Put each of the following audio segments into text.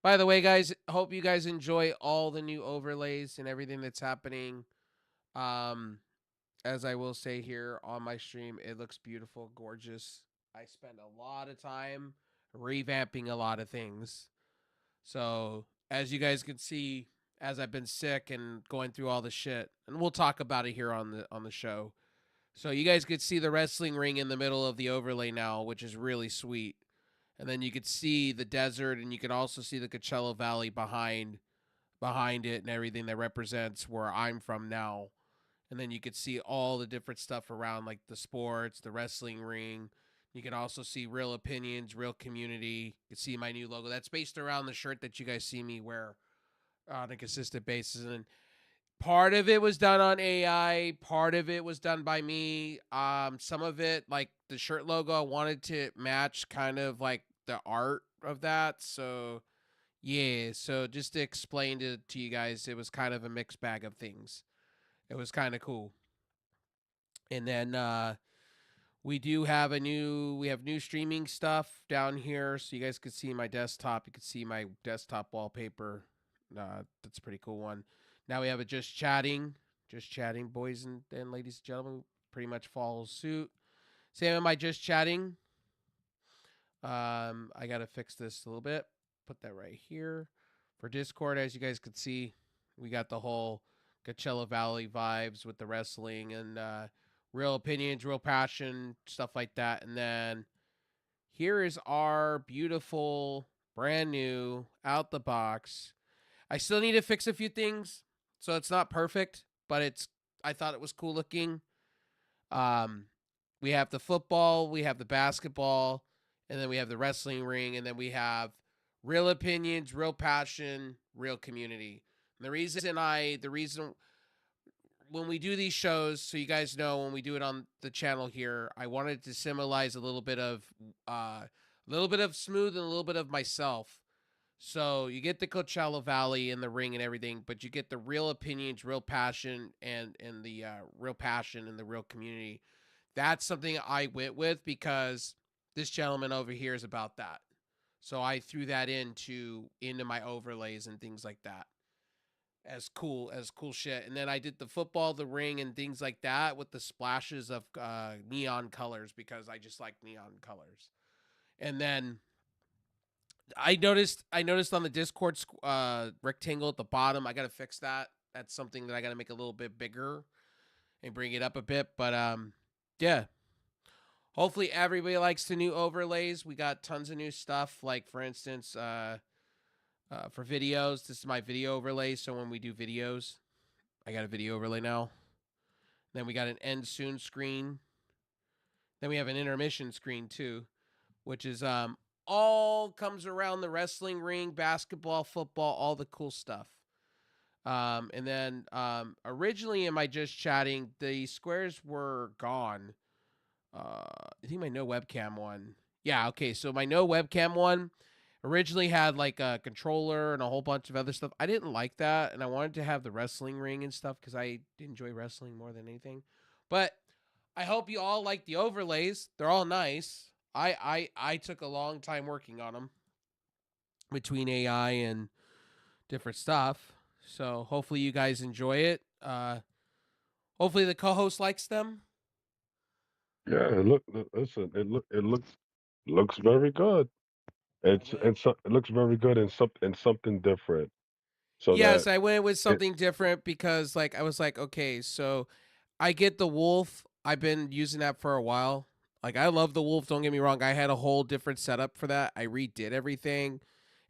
By the way, guys, hope you guys enjoy all the new overlays and everything that's happening. Um, as I will say here on my stream, it looks beautiful, gorgeous. I spend a lot of time revamping a lot of things. So, as you guys can see, as I've been sick and going through all the shit, and we'll talk about it here on the show. So you guys could see the wrestling ring in the middle of the overlay now, which is really sweet. And then you could see the desert, and you can also see the Coachella Valley behind it and everything that represents where I'm from now. And then you could see all the different stuff around, like the sports, the wrestling ring. You can also see real opinions, real community. You can see my new logo. That's based around the shirt that you guys see me wear on a consistent basis. And part of it was done on AI. Part of it was done by me. Some of it, like the shirt logo, I wanted to match kind of like the art of that. So yeah. So just to explain to you guys, it was kind of a mixed bag of things. It was kind of cool. And then we have new streaming stuff down here, so you guys can see my desktop. You can see my desktop wallpaper. That's a pretty cool one. Now we have a just chatting, boys and ladies and gentlemen. Pretty much follows suit. Same with my just chatting. I gotta fix this a little bit. Put that right here. For Discord, as you guys can see, we got the whole Coachella Valley vibes with the wrestling and real opinions, real passion, stuff like that. And then here is our beautiful, brand new, out the box. I still need to fix a few things, so it's not perfect, but I thought it was cool looking. Um, we have the football, we have the basketball, and then we have the wrestling ring, and then we have real opinions, real passion, real community. And the reason when we do these shows, so you guys know when we do it on the channel here, I wanted to symbolize a little bit of Smooth and a little bit of myself. So you get the Coachella Valley and the ring and everything, but you get the real opinions, real passion, and the real passion in the real community. That's something I went with because this gentleman over here is about that. So I threw that into my overlays and things like that as cool shit. And then I did the football, the ring, and things like that with the splashes of neon colors because I just like neon colors. And then I noticed on the Discord rectangle at the bottom. I gotta fix that. That's something that I gotta make a little bit bigger and bring it up a bit. But yeah. Hopefully everybody likes the new overlays. We got tons of new stuff. Like for instance, for videos, this is my video overlay. So when we do videos, I got a video overlay now. Then we got an end soon screen. Then we have an intermission screen too, which is all comes around the wrestling ring, basketball, football, all the cool stuff. And then originally in my just chatting, the squares were gone. I think my no webcam one. Yeah, okay. So my no webcam one originally had like a controller and a whole bunch of other stuff. I didn't like that, and I wanted to have the wrestling ring and stuff because I enjoy wrestling more than anything. But I hope you all like the overlays. They're all nice. I took a long time working on them between AI and different stuff. So hopefully you guys enjoy it. Hopefully the co-host likes them. Yeah, listen, looks very good. It looks very good and something different. So Yes, that I went with it something different because like I was like, okay, so I get the wolf. I've been using that for a while. Like I love the wolf, don't get me wrong. I had a whole different setup for that. I redid everything.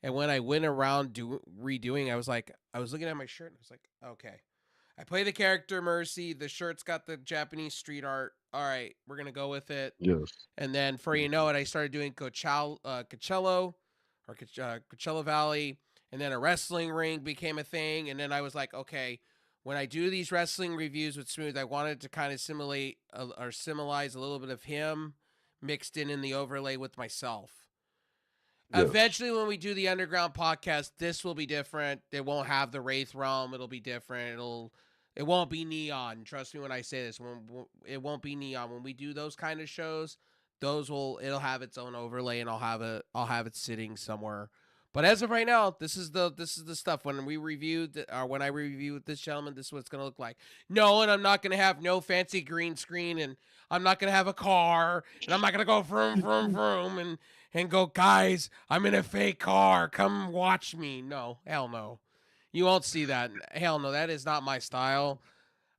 And when I went around redoing, I was looking at my shirt and I was like, okay. I play the character Mercy. The shirt's got the Japanese street art. All right, we're gonna go with it. yes. And then for you know it, I started doing Coachella Valley, and then a wrestling ring became a thing. And then I was like, okay, when I do these wrestling reviews with Smooth, I wanted to kind of simulate or symbolize a little bit of him mixed in the overlay with myself. Yes. Eventually, when we do the underground podcast, this will be different. It won't have the Wraith Realm. It'll be different. It won't be neon. Trust me when I say this. It won't be neon. When we do those kind of shows, it'll have its own overlay, and I'll have it sitting somewhere. But as of right now, this is the stuff. When we reviewed, when I review with this gentleman, this is what it's gonna look like. No, and I'm not gonna have no fancy green screen, and I'm not gonna have a car, and I'm not gonna go vroom vroom vroom and go, guys, I'm in a fake car, come watch me. No, hell no, you won't see that. Hell no, that is not my style.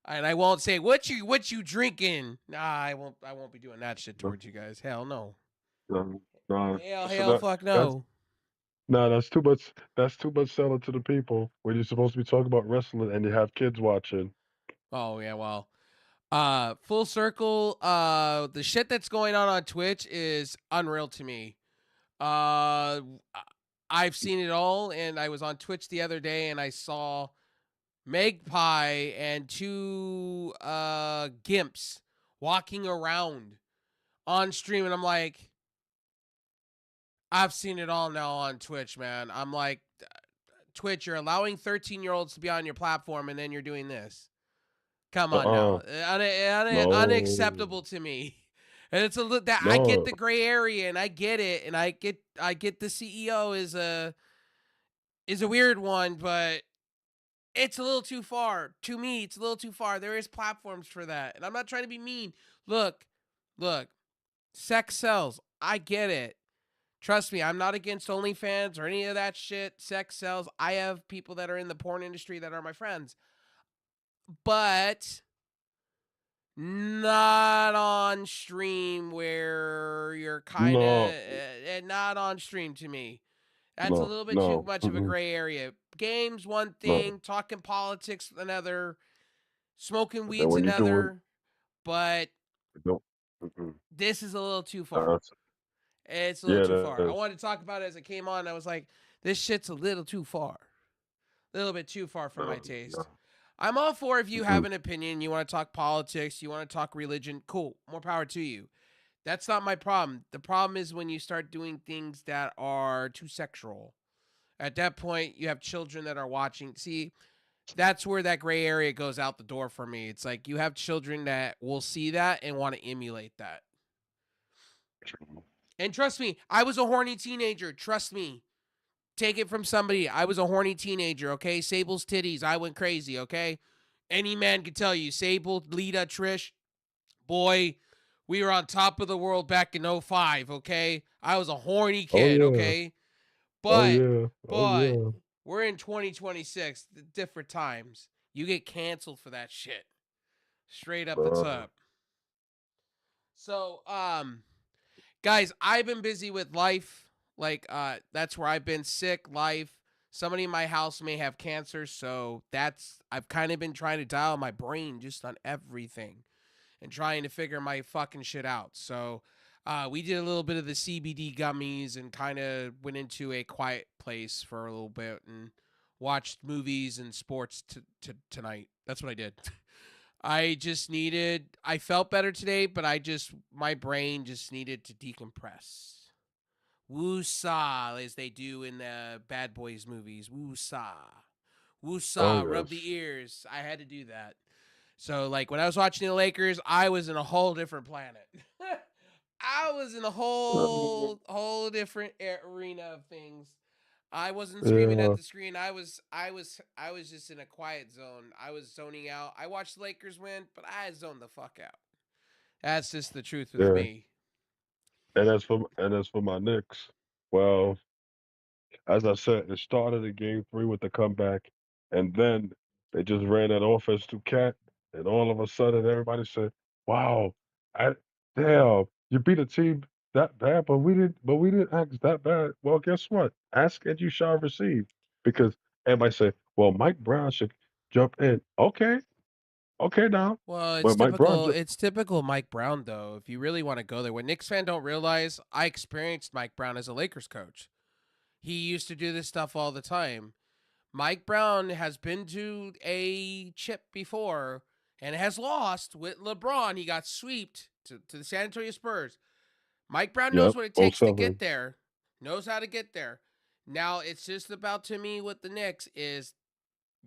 And I won't say what you drinking. Nah, I won't be doing that shit No, towards you guys. Hell no. no, no. So Hell fuck that's no. no, that's too much. That's too much selling to the people when you're supposed to be talking about wrestling and you have kids watching. Oh yeah, well, full circle, the shit that's going on Twitch is unreal to me. Uh I've seen it all, and I was on Twitch the other day and I saw Magpie and two gimps walking around on stream, and I'm like, I've seen it all now on Twitch, man. I'm like, Twitch, you're allowing 13-year-olds to be on your platform, and then you're doing this. Come on now, Uh-uh. No, unacceptable to me. And it's a that I get no, the gray area, and I get it, and I get the CEO is a weird one, but it's a little too far. To me, it's a little too far. There is platforms for that, and I'm not trying to be mean. Look, look, sex sells. I get it. Trust me, I'm not against OnlyFans or any of that shit. Sex sells. I have people that are in the porn industry that are my friends, but not on stream where you're kind of no, not on stream to me. That's a no, little bit too no, much of a gray area. Games one no. thing, talking politics another, smoking But then weeds when you do it, another, but don't. Mm-mm. this is a little too far. That's, It's a little yeah, too that far. I is. wanted to talk about it as it came on. I was like, this shit's a little too far. A little bit too far for my No, taste. no. I'm all for if you have Mm-mm. an opinion, you want to talk politics, you want to talk religion, cool. More power to you. That's not my problem. The problem is when you start doing things that are too sexual. At that point, you have children that are watching. See, that's where that gray area goes out the door for me. It's like you have children that will see that and want to emulate that. And trust me, I was a horny teenager. Trust me. Take it from somebody. I was a horny teenager, okay? Sable's titties. I went crazy, okay? Any man can tell you. Sable, Lita, Trish, boy, we were on top of the world back in '05, okay? I was a horny Oh kid, yeah, okay? oh But, yeah, oh but, yeah. we're in 2026, different times. You get canceled for that shit. Straight up the Uh, top. So, guys, I've been busy with life. Like, that's where I've been sick, life. Somebody in my house may have cancer, so I've kind of been trying to dial my brain just on everything and trying to figure my fucking shit out. So, we did a little bit of the CBD gummies and kind of went into a quiet place for a little bit and watched movies and sports tonight. That's what I did. I felt better today, but my brain just needed to decompress. Woo-saw, as they do in the Bad Boys movies. Woo-saw. oh Woo-saw, rub the yes. ears. I had to do that. So, like, when I was watching the Lakers, I was in a whole different planet. I was in a whole different arena of things. I wasn't screaming at Yeah, the screen. I was just in a quiet zone. I was zoning out. I watched the Lakers win, but I zoned the fuck out. That's just the truth with yeah. me. And as for my Knicks, well, as I said, it started in game 3 with the comeback, and then they just ran that offense to Cat, and all of a sudden everybody said, "Wow, I, damn, you beat a team that bad, but we didn't act that bad." Well, guess what? Ask and you shall receive, because everybody said, "Well, Mike Brown should jump in." Okay, okay now, Well, when Mike Brown, It's typical Mike Brown, though. If you really want to go there, what Knicks fan don't realize, I experienced Mike Brown as a Lakers coach. He used to do this stuff all the time. Mike Brown has been to a chip before and has lost with LeBron. He got swept to the San Antonio Spurs. Mike Brown knows yep, what it oh takes to get 07, there. Knows how to get there. Now it's just about to me with the Knicks is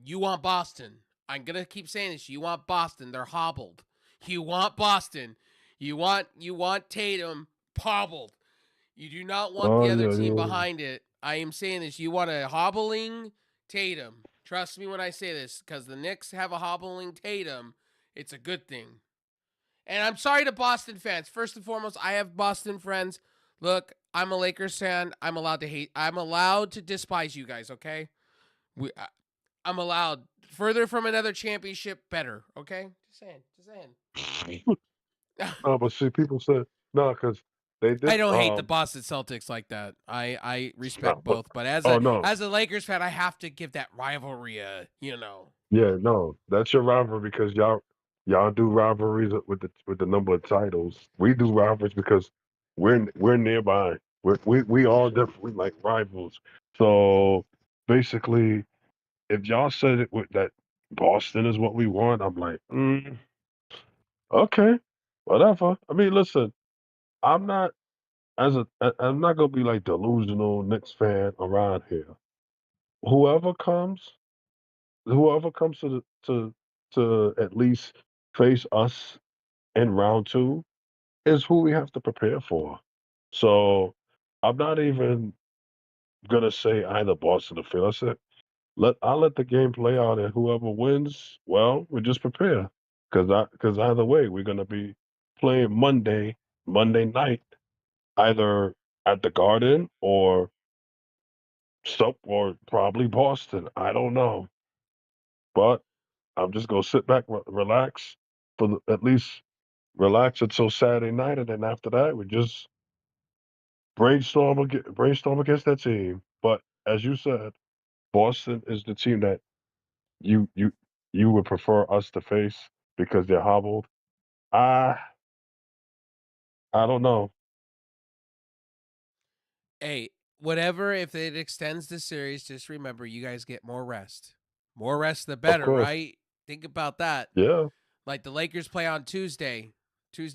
you want Boston. I'm gonna keep saying this. You want Boston. They're hobbled. You want Boston. You want Tatum hobbled. You do not want Oh the other yeah, team yeah. behind it. I am saying this. You want a hobbling Tatum. Trust me when I say this, because the Knicks have a hobbling Tatum. It's a good thing. And I'm sorry to Boston fans. First and foremost, I have Boston friends. Look, I'm a Lakers fan. I'm allowed to hate. I'm allowed to despise you guys. Okay, I'm allowed. Further from another championship, better. Okay, just saying. Just saying. No, but see, people said no because they I did. don't hate the Boston Celtics like that. I No, respect but both, but as oh a no, as a Lakers fan, I have to give that rivalry a yeah, no, that's your rivalry because y'all do rivalries with the number of titles. We do rivalries because we're nearby. We all different. We like rivals. So basically, if y'all said it with that Boston is what we want, I'm like, okay, whatever. I mean, listen, I'm not I'm not gonna be like delusional Knicks fan around here. Whoever comes, whoever comes to at least face us in round two is who we have to prepare for. So I'm not even gonna say either Boston or Philly. I said I'll let the game play out, and whoever wins, well, we just prepare. Because either way, we're gonna be playing Monday night, either at the Garden or probably Boston. I don't know, but I'm just gonna sit back, relax at least relax until Saturday night, and then after that, we just brainstorm against that team. But as you said, Boston is the team that you you you would prefer us to face because they're hobbled. I I don't know. hey, whatever. If it extends the series, just remember you guys get more rest. More rest, the Of better, course, right? Think about that. yeah, Like the Lakers play on Tuesday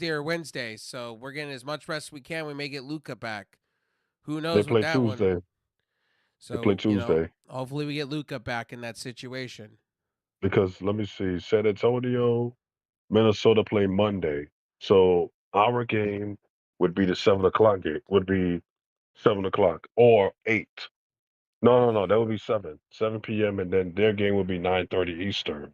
or Wednesday, so we're getting as much rest as we can. We may get Luca back. Who they knows with play that one? Tuesday. They play So Tuesday hopefully we get Luca back in that situation. because let me see, San Antonio, Minnesota play Monday, so our game would be the 7 o'clock game. Would be 7 o'clock or 8. No, no, no. That would be 7 p.m. and then their game would be 9:30 Eastern.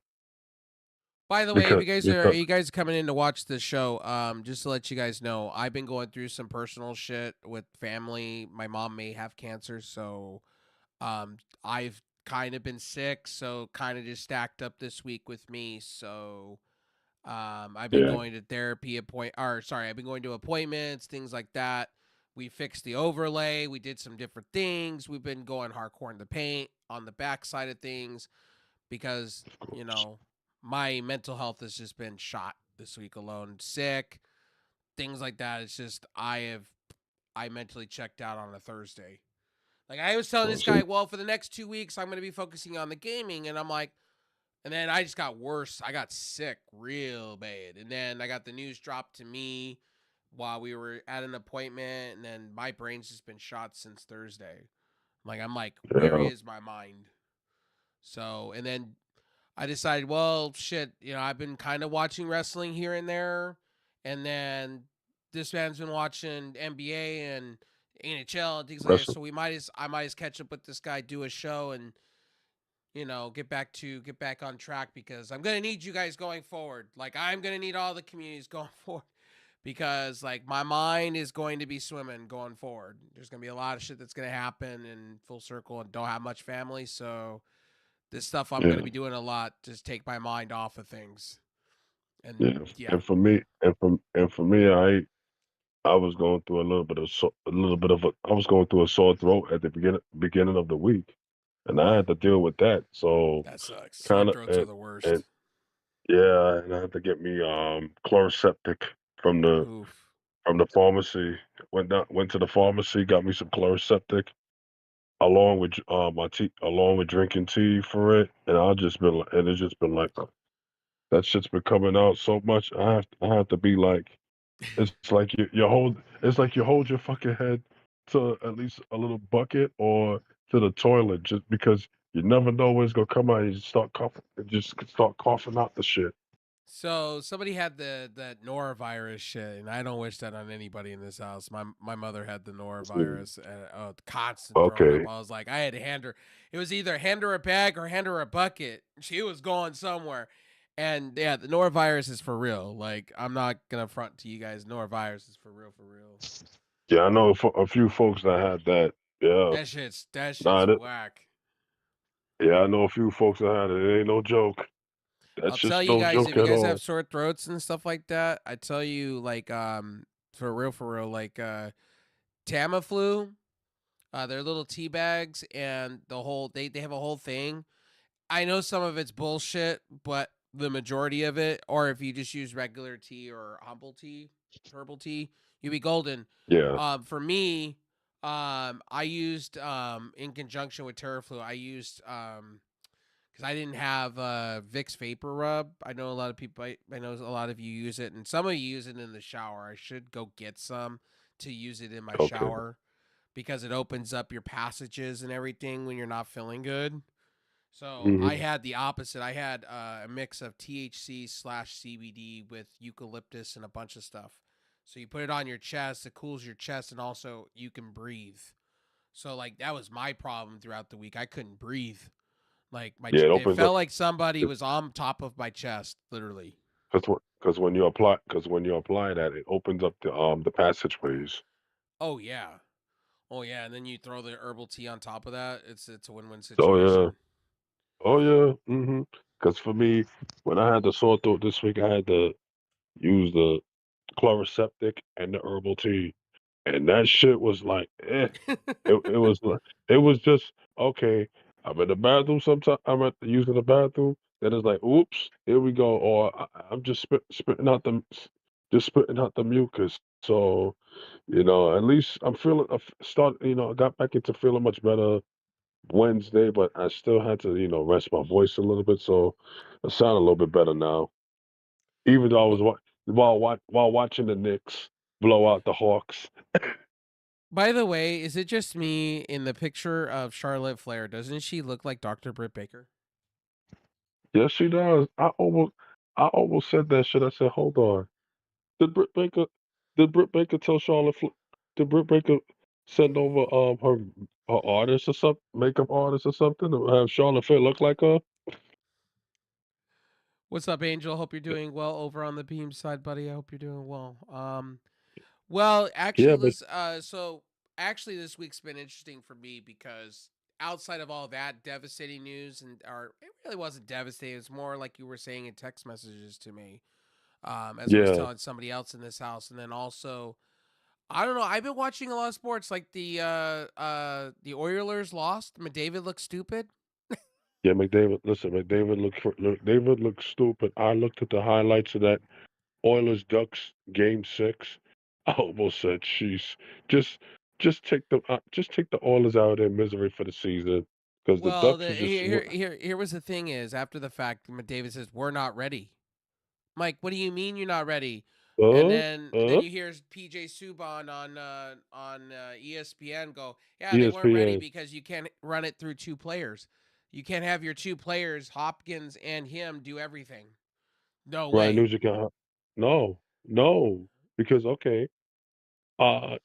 By the way, if Because you guys are because you guys coming in to watch the show, just to let you guys know, I've been going through some personal shit with family. My mom may have cancer, so I've kind of been sick, so kind of just stacked up this week with me. So I've been yeah, going to I've been going to appointments, things like that. We fixed the overlay. We did some different things. We've been going hardcore in the paint on the back side of things because of course. you know my mental health has just been shot this week alone. Sick, things like that. It's just I mentally checked out on a Thursday. Like I was telling Well, this guy, see, well, for the next 2 weeks, I'm going to be focusing on the gaming, and I'm like, and then I just got worse. I got sick real bad, and then I got the news dropped to me while we were at an appointment, and then my brain's just been shot since Thursday. I'm like, where yeah, is my mind? So, and then I decided, well, shit, I've been kind of watching wrestling here and there, and then this man's been watching NBA and NHL and things like that. wrestle. So I might as catch up with this guy, do a show, and get back on track because I'm gonna need you guys going forward. Like I'm gonna need all the communities going forward because like my mind is going to be swimming going forward. There's gonna be a lot of shit that's gonna happen in full circle and don't have much family, so this stuff I'm Yeah, gonna be doing a lot to take my mind off of things. And yeah. yeah, And for me, I was going through a little bit of a I was going through a sore throat at the beginning of the week, and I had to deal with that. So that sucks. Sore kind of throats are the worst. and yeah, and I had to get me Chloraseptic from the Oof. from the pharmacy. Went to the pharmacy, got me some Chloraseptic along with my tea, along with drinking tea for it, and it's just been like that shit's been coming out so much. I have to be like, it's like you hold your fucking head to at least a little bucket or to the toilet just because you never know when it's gonna come out. You just start coughing, and just start coughing out the shit. So somebody had that norovirus shit, and I don't wish that on anybody in this house. My mother had the Mm, norovirus, and constant throwing up. okay. I was like, I had to hand her. It was either hand her a bag or hand her a bucket. She was going somewhere, and yeah, the norovirus is for real. Like I'm not gonna front to you guys. Norovirus is for real, for real. Yeah, I know a few folks that had that. Yeah. That shit's Nah, that, whack. yeah, I know a few folks that had it. It ain't no joke. That's I'll tell just you no guys, if joke you at guys have all. sore throats and stuff like that, I tell you like for real, like Tamiflu. They're little tea bags, and they have a whole thing. I know some of it's bullshit, but the majority of it, or if you just use regular tea or herbal tea, you'll be golden. Yeah. For me, I used in conjunction with Terraflu, I used because I didn't have Vicks Vapor Rub. I know a lot of people. I know a lot of you use it, and some of you use it in the shower. I should go get some to use it in my Okay. shower because it opens up your passages and everything when you're not feeling good. So I Hmm. had the opposite. I had a mix of THC/CBD with eucalyptus and a bunch of stuff. So you put it on your chest, it cools your chest, and also you can breathe. So like that was my problem throughout the week. I couldn't breathe. Like Yeah, it it opens up felt like somebody was on top of my chest, literally. because when you apply that, it opens up the passageways. Oh yeah, oh yeah, and then you throw the herbal tea on top of that. It's a win-win Oh yeah. situation. Oh yeah. Because for me, when I had the sore throat this week, I had to use the chloroseptic and the herbal tea, and that shit was like, eh. It was like it was just okay. I'm in the bathroom. Sometimes I'm at using the bathroom. Then it's like, oops, here we go. Or I'm just just spitting out the mucus. So at least I'm feeling. Start. I got back into feeling much better Wednesday, but I still had to rest my voice a little bit. So I sound a little bit better now. Even though I was But while watching the Knicks blow out the Hawks. by the way, is it just me in the picture of Charlotte Flair? Doesn't she look like Dr. Britt Baker? Yes, she does. I almost said that shit. I said, hold on. Did Britt Baker did Britt Baker tell Charlotte did Britt Baker send over her artist or something, makeup artist or something to have Charlotte Flair look like her? What's up, Angel? Hope you're doing well over on the Beam side, buddy. I hope you're doing well. Well, Yeah, actually, but actually this week's been interesting for me because outside of all that devastating news, and or it really wasn't devastating. It's more like you were saying in text messages to me, as I was yeah, telling somebody else in this house, and then also I don't know. I've been watching a lot of sports, like the Oilers lost. McDavid looks stupid. yeah, McDavid. Listen, David looked stupid. I looked at the highlights of that Oilers Ducks game 6. I almost said, "Sheesh, just just take the Oilers out of their misery for the season because the Well, Ducks are just here was the thing is after the fact, McDavid says we're not ready. Mike, what do you mean you're not ready? uh And then uh you hear PJ Subban on ESPN go, yeah, they weren't ready ESPN. because you can't run it through two players. You can't have your two players, Hopkins and him, do everything. No Ryan way. Nugent got no, no, because okay,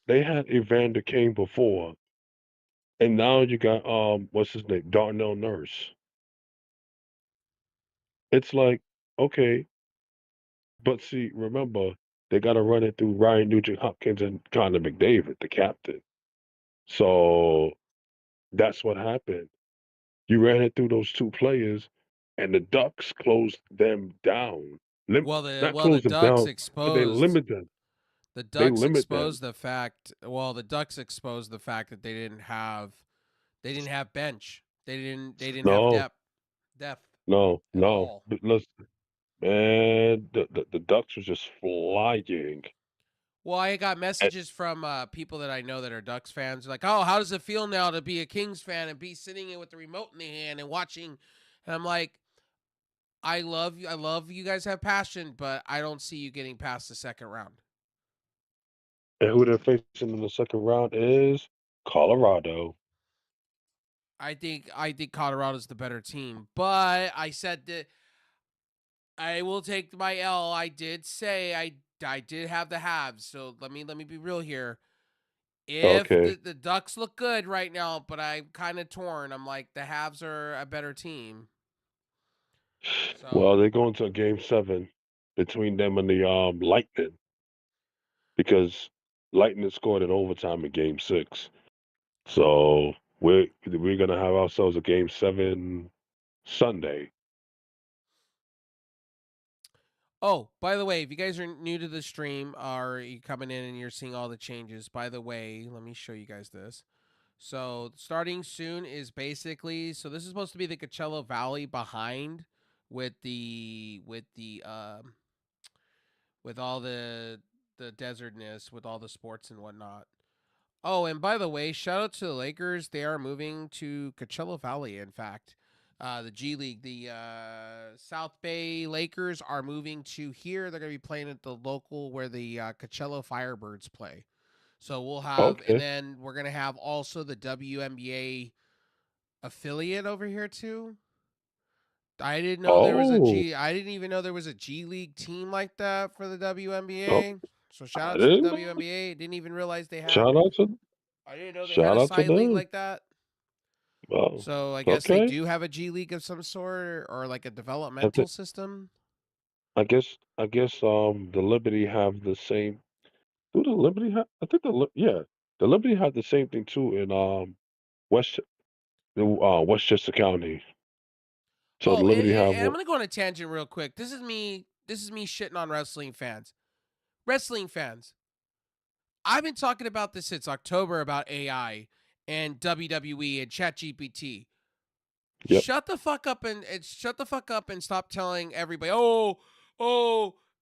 they had Evander Kane before, and now you got what's his name, Darnell Nurse. It's like okay, but see, remember they got to run it through Ryan Nugent Hopkins and Connor McDavid, the captain. So that's what happened. You ran it through those two players, and the Ducks closed them down. Not The close them Ducks down, but they exposed limit them. the They Ducks limit them. exposed the fact. Well, the Ducks exposed the fact that they didn't have bench. They didn't have No, depth no, at no. all. Listen, man, the Ducks was just flying. Well, I got And, messages from people that I know that are Ducks fans. Like, oh, how does it feel now to be a Kings fan and be sitting in with the remote in the hand and watching? And I'm like, I love you. I love you guys have passion, but I don't see you getting past the second round. and who they're facing in the second round is Colorado. I think Colorado's the better team, but I said that I will take my L. I did say I did have the halves. So let me be real here. If Okay. the Ducks look good right now, but I'm kind of torn. I'm like the Habs are a better team. Well, So they're going to a game 7 between them and the Lightning because Lightning scored in overtime in game 6. So we're gonna have ourselves a game 7 Sunday. oh, by the way, if you guys are new to the stream or you coming in and you're seeing all the changes, by the way, let me show you guys this. So starting soon is basically so this is supposed to be the Coachella Valley behind with with all the desertness with all the sports and whatnot. Oh, and by the way, shout out to the Lakers. They are moving to Coachella Valley. In fact, the G League, the South Bay Lakers are moving to here. They're going to be playing at the local where the Coachella Firebirds play. So we'll have, and Okay. then we're going to have also the WNBA affiliate over here too. I didn't know there was a Oh, G. I didn't even know there was a G League team like that for the oh, WNBA. So shout I out to the didn't know. WNBA. Didn't even realize they had. Shout out to I didn't know they had shout a out to side league them. like that. Oh, So I guess they okay. do have a G League of some sort or like a I developmental think system. I guess the Liberty have the same. Do the Liberty have? I think yeah, the Liberty have the same thing too in West Westchester County. So the Oh, Liberty have and I'm one. gonna go on a tangent real quick. This is me. This is me shitting on wrestling fans. Wrestling fans. I've been talking about this since October about AI and WWE and ChatGPT. Yep. Shut the fuck up and shut the fuck up and stop telling everybody, oh,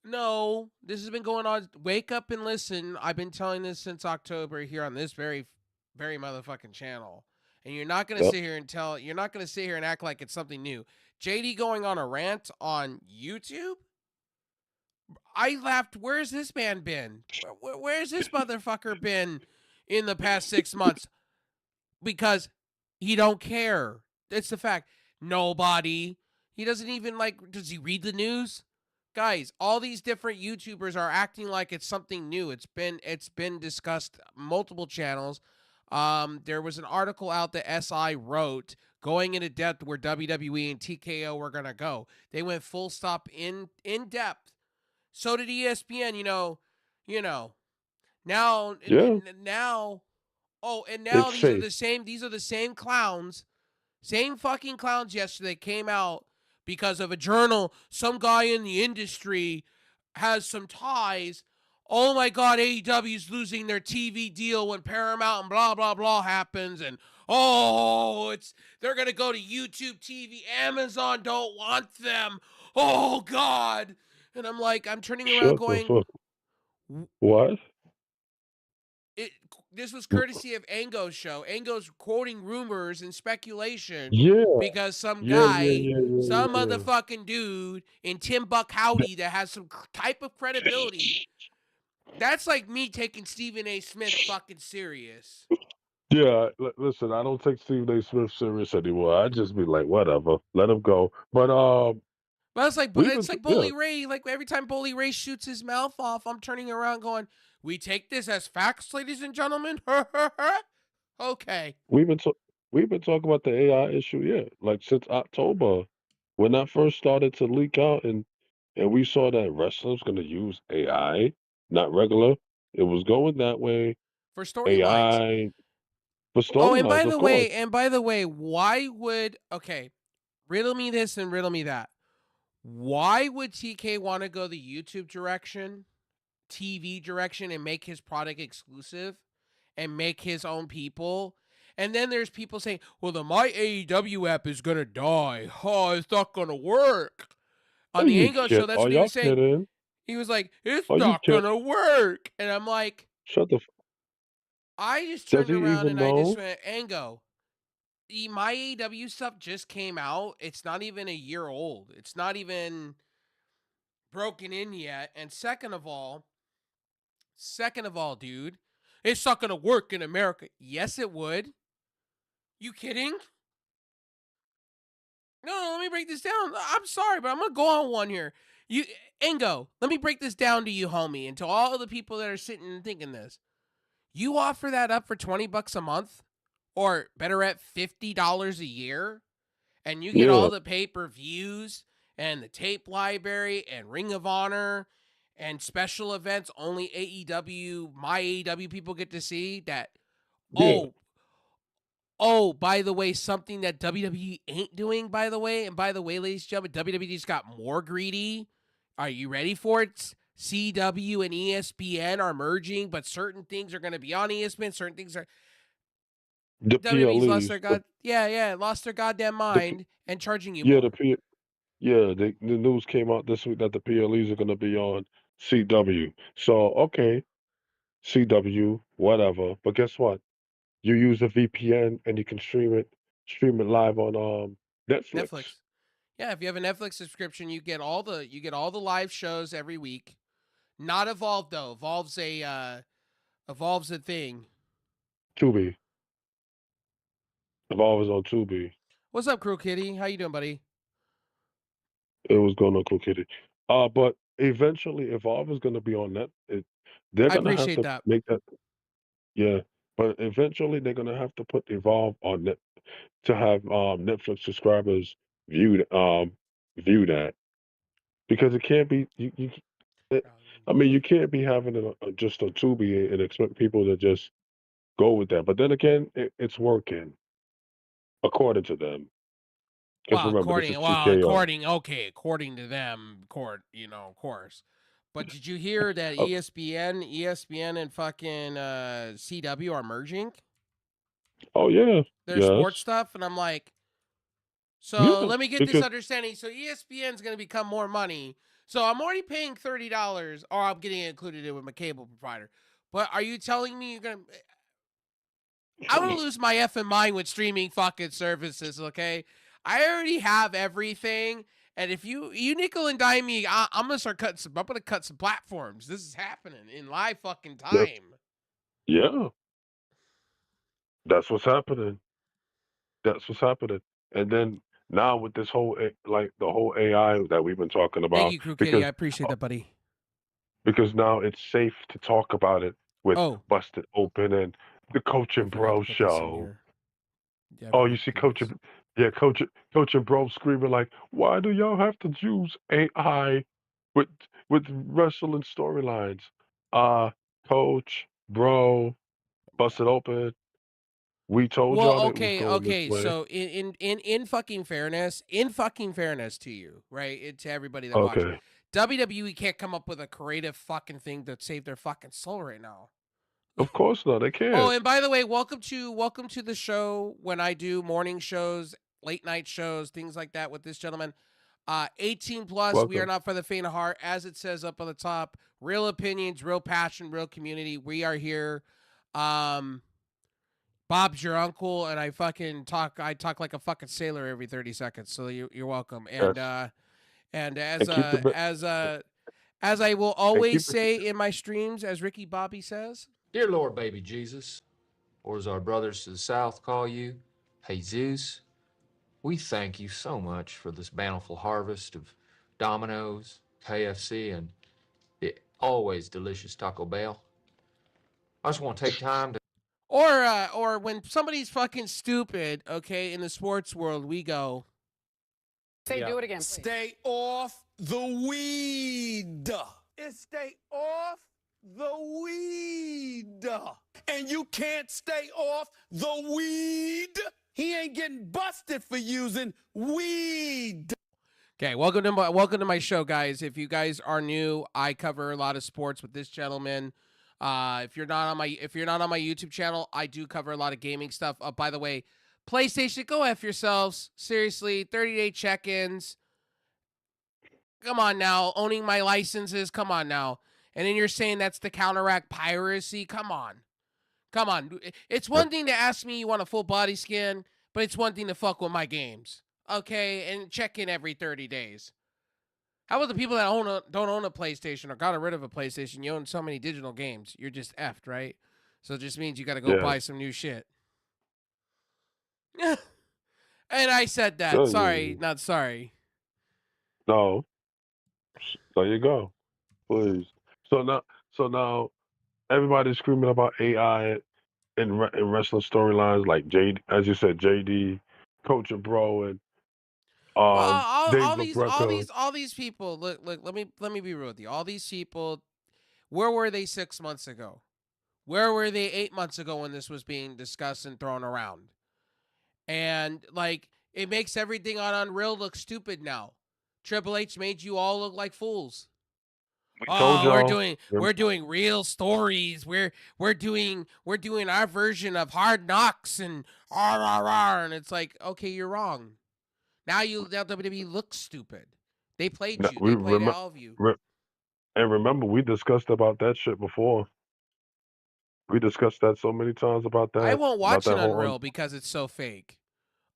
no, this has been going on. Wake up and listen. I've been telling this since October here on this very motherfucking channel. And Yep. you're not gonna sit here and act like it's something new. JD going on a rant on YouTube? I laughed, where's this man been? Where's this motherfucker been in the past 6 months? Because he don't care. It's the fact. Nobody. He doesn't even like. Does he read the news? Guys, all these different YouTubers are acting like it's something new. It's been discussed multiple channels. There was an article out that SI wrote going into depth where WWE and TKO were gonna go. They went full stop in depth. So did ESPN. You know. Now Yeah. now Oh, and now It's safe. these are the same clowns, same fucking clowns yesterday came out because of a journal. Some guy in the industry has some ties. Oh my god, AEW's losing their TV deal when Paramount and blah blah blah happens and they're going to go to YouTube TV. Amazon don't want them. Oh god. And I'm turning around Shut the going, fuck. What? it this was courtesy of Ango's show. Ango's quoting rumors and speculation Yeah. because Yeah. Yeah. Yeah. Yeah. some Yeah. motherfucking dude in Tim Buck Howdy that has some type of credibility. That's like me taking Stephen A. Smith fucking serious. Yeah, listen, I don't take Stephen A. Smith serious anymore. I just be like, whatever, let him go. But But we've been it's like yeah, Bully Ray. Like every time Bully Ray shoots his mouth off, I'm turning around going, "We take this as facts, ladies and gentlemen." Okay. we've been we've been talking about the AI issue, yeah, like since October when that first started to leak out, and we saw that wrestlers gonna use AI, not regular. It was going that way. For storylines. AI for Oh, storylines, of course. and by the way, why would okay? Riddle me this and riddle me that. Why would TK want to go the YouTube direction, TV direction, and make his product exclusive and make his own people? And then there's people saying, well, the My AEW app is going to die. Oh, it's not going to work. On Are the you Ango show, kid? that's Are what he y'all was saying. kidding? He was like, it's Are you not kid? going to work. And I'm like, Shut the. I just Does turned he around even and I just know? went, Ango, my AEW stuff just came out. It's not even a year old. It's not even broken in yet. And second of all, dude, it's not gonna work in America. Yes, it would. You kidding? No, let me break this down. I'm sorry, but I'm gonna go on one here. You, Ingo, let me break this down to you, homie, and to all the people that are sitting and thinking this. You offer that up for $20 a month, or better at $50 a year, and you get all Yeah, the pay-per-views and the tape library and Ring of Honor and special events only AEW, my AEW people get to see that. yeah, Oh, oh, by the way, something that WWE ain't doing, by the way, and by the way, ladies and gentlemen, WWE just got more greedy. Are you ready for it? CW and ESPN are merging, but certain things are going to be on ESPN, certain things are the WWE's lost PLEs, their lost their goddamn the P, mind and charging you yeah, the more. P, yeah, the news came out this week that the PLEs are gonna be on CW. So okay, CW, whatever. But guess what? You use a VPN and you can stream it live on Netflix. Netflix. Yeah, if you have a Netflix subscription, you get all the live shows every week. Not Evolve though. Evolve's a thing. Tubi. Evolve is on Tubi. What's up, Crew Kitty? How you doing, buddy? It was going on Cool Kitty. But eventually Evolve is gonna be on they're I gonna have appreciate to that. make that, yeah. But eventually they're gonna have to put Evolve on Net to have Netflix subscribers view that. Because it can't be it, I mean you can't be having it just on Tubi and expect people to just go with that. But then again, it's working according to them. Because remember, this is TKO. According to them, of course. But did you hear that Oh, ESPN and fucking CW are merging oh yeah, their sports yes, stuff? And I'm like, so yeah. let me get this Because understanding. So ESPN's going to become more money. So I'm already paying $30, or I'm getting it included in with my cable provider. But are you telling me you're going to? I'm gonna lose my effing mind with streaming fucking services. Okay, I already have everything, and if you nickel and dime me, I'm gonna start cutting some. I'm gonna cut some platforms. This is happening in live fucking that's time. yeah, that's what's happening. That's what's happening. And then now with this whole like the whole AI that we've been talking Thank about, you, Crew Kitty. I because appreciate uh, that, buddy. because now it's safe to talk about it with Oh, Busted Open and the Coach I and forgot to Bro put this in show. here. Yeah, I Oh, you forgot to see do Coach this. and yeah, Coach and Bro screaming like, why do y'all have to use AI with with wrestling storylines? Uh Coach, Bro, Busted Open. We told Well, y'all it was okay, going this okay. way. So in fucking fairness to you, right? To everybody that watch, Okay. WWE can't come up with a creative fucking thing to save their fucking soul right now. Of course not. They Oh, can't. and by the way, welcome to the show when I do morning shows, late night shows, things like that with this gentleman. 18 plus, we are Welcome. not for the faint of heart, as it says up on the top. Real opinions, real passion, real community. We are here. Um, Bob's your uncle, and I talk like a fucking sailor every 30 seconds. So you're welcome. Yes. And And keep the bit as I will and always keep it say in my streams, as Ricky Bobby says, Dear Lord, baby Jesus, or as our brothers to the south call you, Jesus, we thank you so much for this bountiful harvest of Domino's, KFC, and the always delicious Taco Bell. I just want to take time to or when somebody's fucking stupid, okay, in the sports world, we go. Say, do it again, please. Stay off the weed. Stay off the weed. And you can't stay off the weed. He ain't getting busted for using weed. Okay, welcome to my show, guys. If you guys are new, I cover a lot of sports with this gentleman. If you're not on my YouTube channel, I do cover a lot of gaming stuff. By the way, PlayStation, go F yourselves. Seriously, 30-day check-ins. Come on now. Owning my licenses. Come on now. And then you're saying that's to counteract piracy. Come on. Come on. It's one thing to ask me you want a full body skin, but it's one thing to fuck with my games. Okay? And check in every 30 days. How about the people that don't own a PlayStation or got rid of a PlayStation? You own so many digital games. You're just effed, right? So it just means you got to go yes. buy some new shit. And I said that. Sorry, not sorry. No. There you go. Please. So now everybody's screaming about AI in wrestling storylines like as you said, JD, Coach and Bro, and Well, Dave LaGreca. all these people. Look. Let me be real with you. All these people. Where were they 6 months ago? Where were they 8 months ago when this was being discussed and thrown around? And like, it makes everything on Unreal look stupid now. Triple H made you all look like fools. We told Oh, y'all. we're doing real stories. We're doing our version of Hard Knocks and and it's like, okay, you're wrong. Now WWE looks stupid. They played you. We They played remember. all of you. And remember, we discussed about that shit before. We discussed that so many times about I that, won't watch an whole. Unreal because it's so fake.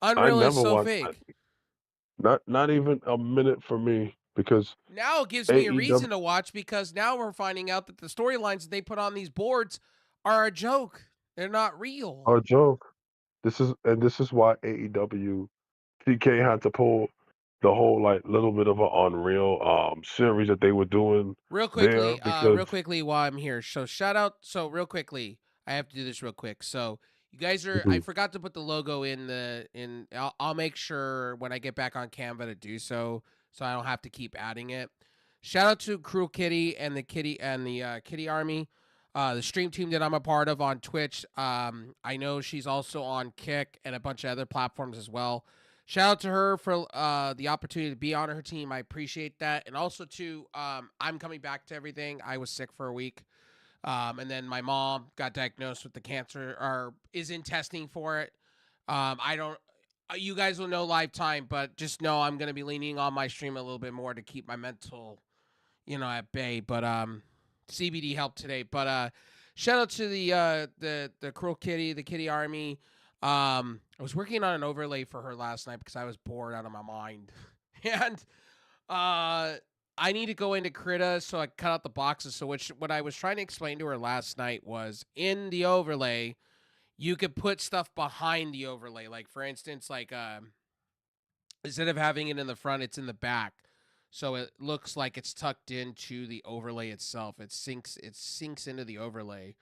I Unreal is never so watched. fake. Not even a minute for me because Now it gives me a AEW reason to watch because now we're finding out that the storylines that they put on these boards are a joke. They're not real. are a joke. This is why AEW TK had to pull the whole like little bit of an Unreal series that they were doing Real there quickly, because while I'm here. So shout out. So real quickly, I have to do this real quick. So you guys are. I Mhm. forgot to put the logo in the in. I'll make sure when I get back on Canva to do so, so I don't have to keep adding it. Shout out to Cruel Kitty and the Kitty Army, the stream team that I'm a part of on Twitch. I know she's also on Kick and a bunch of other platforms as well. Shout out to her for the opportunity to be on her team. I appreciate that. And also to I'm coming back to everything. I was sick for a week. And then my mom got diagnosed with the cancer or is in testing for it. I don't you guys will know live time, but just know I'm going to be leaning on my stream a little bit more to keep my mental, at bay. But CBD helped today. But shout out to the Cruel Kitty, the Kitty Army. I was working on an overlay for her last night because I was bored out of my mind. And I need to go into Krita, so I cut out the boxes. So what I was trying to explain to her last night was in the overlay, you could put stuff behind the overlay. Like for instance, like instead of having it in the front, it's in the back. So it looks like it's tucked into the overlay itself. It sinks into the overlay.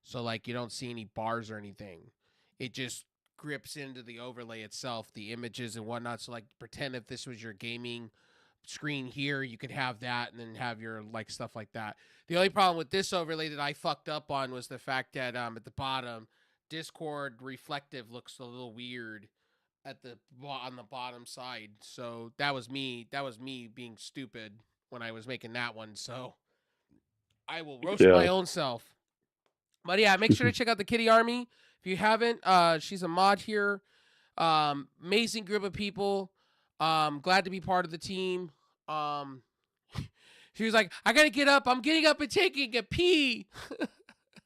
So like you don't see any bars or anything. It just grips into the overlay itself, the images and whatnot. So like pretend if this was your gaming screen here, you could have that and then have your like stuff like that. The only problem with this overlay that I fucked up on was the fact that at the bottom, Discord reflective looks a little weird on the bottom side. So that was me. That was me being stupid when I was making that one. So I will roast my yeah. own self. But yeah, make sure to check out the Kitty Army. If you haven't, she's a mod here. Amazing group of people. Glad to be part of the team. She was like, I gotta get up. I'm getting up and taking a pee.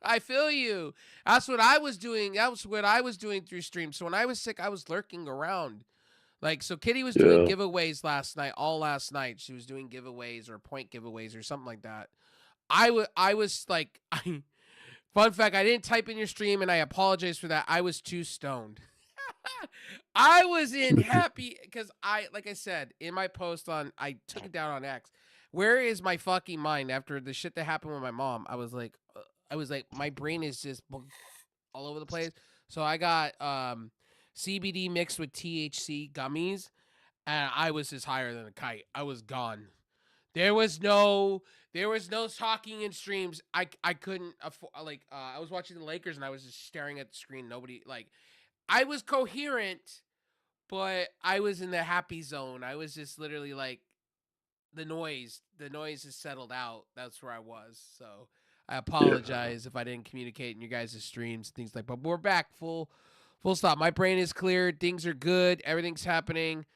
I feel you. That's what I was doing. That was what I was doing through stream. So when I was sick, I was lurking around. Like, so Kitty was doing Yeah. giveaways all last night. She was doing giveaways or point giveaways or something like that. I was like, fun fact, I didn't type in your stream and I apologize for that. I was too stoned. I was in happy because like I said in my post I took it down on X. Where is my fucking mind after the shit that happened with my mom? I was like, my brain is just all over the place. So I got CBD mixed with THC gummies, and I was just higher than a kite. I was gone. There was no talking in streams. I couldn't afford, like I was watching the Lakers and I was just staring at the screen. Nobody like I was coherent, but I was in the happy zone. I was just literally like the noise has settled out. That's where I was. So I apologize if I didn't communicate in your guys' streams, things like. But we're back full stop. My brain is clear. Things are good. Everything's happening.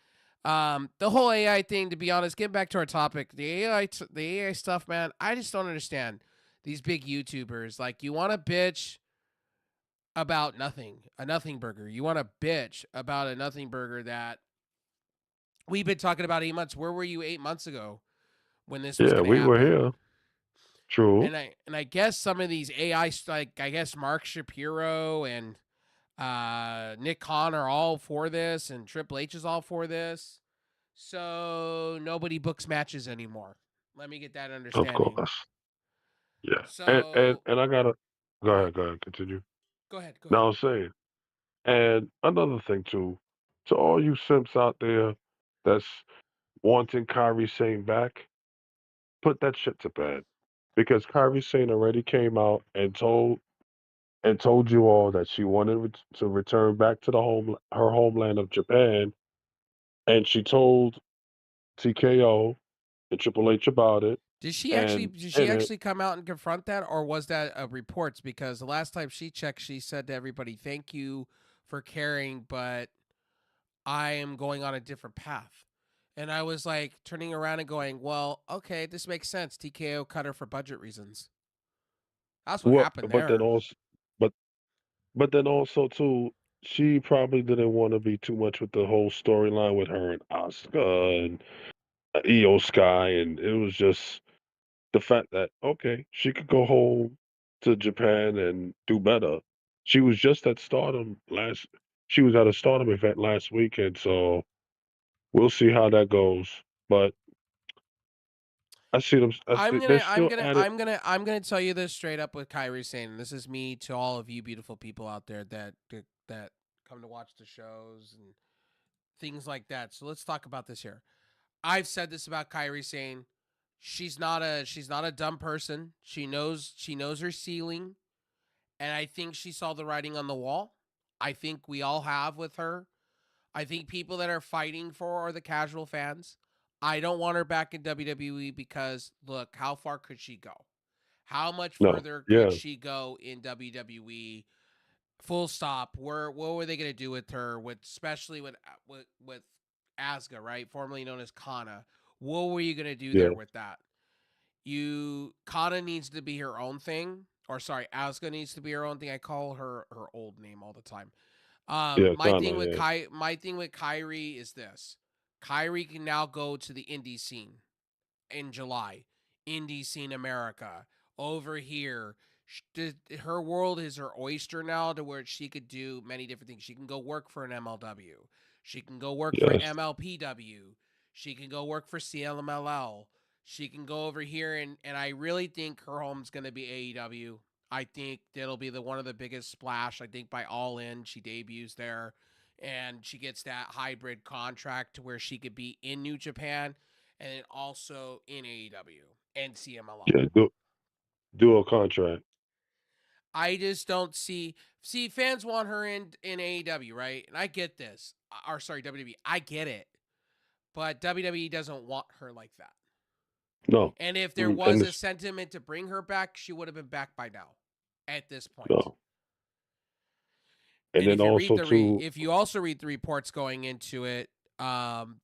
The whole AI thing, to be honest, getting back to our topic, the AI stuff, man, I just don't understand these big YouTubers. Like, you want to bitch about a nothing burger. You want to bitch about a nothing burger that we've been talking about 8 months. Where were you 8 months ago when this was Yeah. going to We were happen? here. True. And I guess some of these AI, like I guess Mark Shapiro and Nick Khan are all for this, and Triple H is all for this. So nobody books matches anymore. Let me get that Of understanding. course. Yeah. So And I gotta go ahead. go ahead, continue. Go ahead. Go ahead. Now I'm saying, and another thing too, to all you simps out there that's wanting Kyrie Sane back, put that shit to bed. Because Kyrie Sane already came out and told you all that she wanted to return back to her homeland of Japan, and she told TKO and Triple H about it, Did she and in it, actually come out and confront that, or was that reports? Because the last time she checked, she said to everybody, "Thank you for caring, but I am going on a different path." And I was like turning around and going, "Well, okay, this makes sense. TKO cut her for budget reasons. That's what what, happened but then there." also, but then also too, she probably didn't want to be too much with the whole storyline with her and Asuka and Io Sky, and it was just the fact that okay, she could go home to Japan and do better. She was just at Stardom last. She was at a Stardom event last weekend, so we'll see how that goes. But I see them. They're still at it. I'm gonna tell you this straight up with Kyrie saying, and this is me to all of you beautiful people out there that come to watch the shows and things like that. So let's talk about this here. I've said this about Kyrie saying she's not a dumb person. She knows her ceiling, and I think she saw the writing on the wall. I think we all have with her. I think people that are fighting for her are the casual fans. I don't want her back in WWE because look, how far could she go? How much No, further could yeah, she go in WWE? Full stop. What were they going to do with her? With especially with Asuka, right, formerly known as Kana. What were you going to do there yeah, with that? Kana needs to be her own thing, or sorry, Asuka needs to be her own thing. I call her old name all the time. yeah, Kana, yeah, My thing with Kyrie is this: Kyrie can now go to the indie scene in July, indie scene America over here. Her world is her oyster now, to where she could do many different things. She can go work for an MLW. She can go work for yes, MLPW. She can go work for CLMLL. She can go over here and I really think her home's going to be AEW. I think that'll be one of the biggest splash. I think by All In, she debuts there, and she gets that hybrid contract to where she could be in New Japan and then also in AEW and CMLL. yeah. Do a contract. I just don't see fans want her in AEW, right? And I get this. Or sorry, WWE. I get it. But WWE doesn't want her like that. No, And if there and was a it's sentiment to bring her back, she would have been back by now at this point. no, and And then also too, if you also read the reports going into it,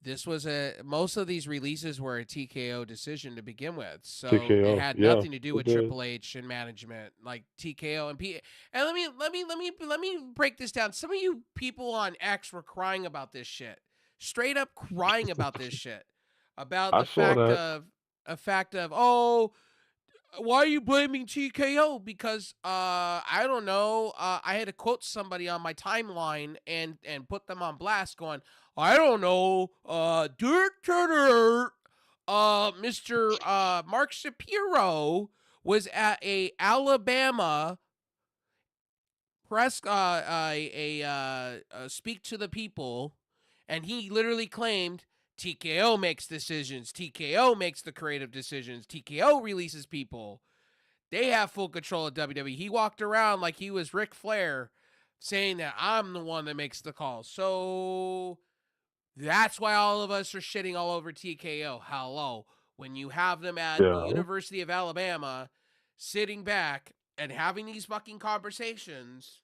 this was most of these releases were a TKO decision to begin with, so it TKO, had yeah, nothing to do it with did. Triple H and management, like TKO and P. And let me break this down. Some of you people on X were crying about this shit, straight up crying about this shit, about I the saw that. fact of oh, why are you blaming TKO? Because I don't know. I had to quote somebody on my timeline and put them on blast, going, I don't know. Mr. Mark Shapiro was at a Alabama press speak to the people, and he literally claimed TKO makes decisions. TKO makes the creative decisions. TKO releases people. They have full control of WWE. He walked around like he was Ric Flair, saying that I'm the one that makes the calls. So that's why all of us are shitting all over TKO. Hello. When you have them at the Yeah. University of Alabama sitting back and having these fucking conversations,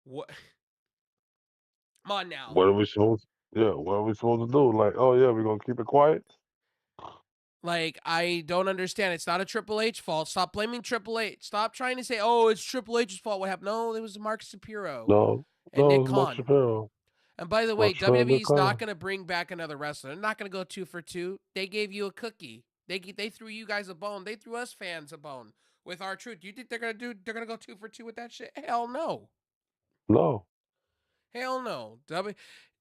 what? Come on now. What are we supposed? Yeah, what are we supposed to do? Like, oh yeah, we're gonna keep it quiet? Like, I don't understand. It's not a Triple H fault. Stop blaming Triple H. Stop trying to say, oh, it's Triple H's fault. What happened? No, it was Mark Shapiro No, and no, Nick it's Mark Khan. Shapiro. And by the way, Mark Shapiro, Nick WWE's not Khan. going to bring back another wrestler. They're not going to go 2 for 2. They gave you a cookie. They threw you guys a bone. They threw us fans a bone with our truth. You think they're going to go 2 for 2 with that shit? Hell no. No. Hell no.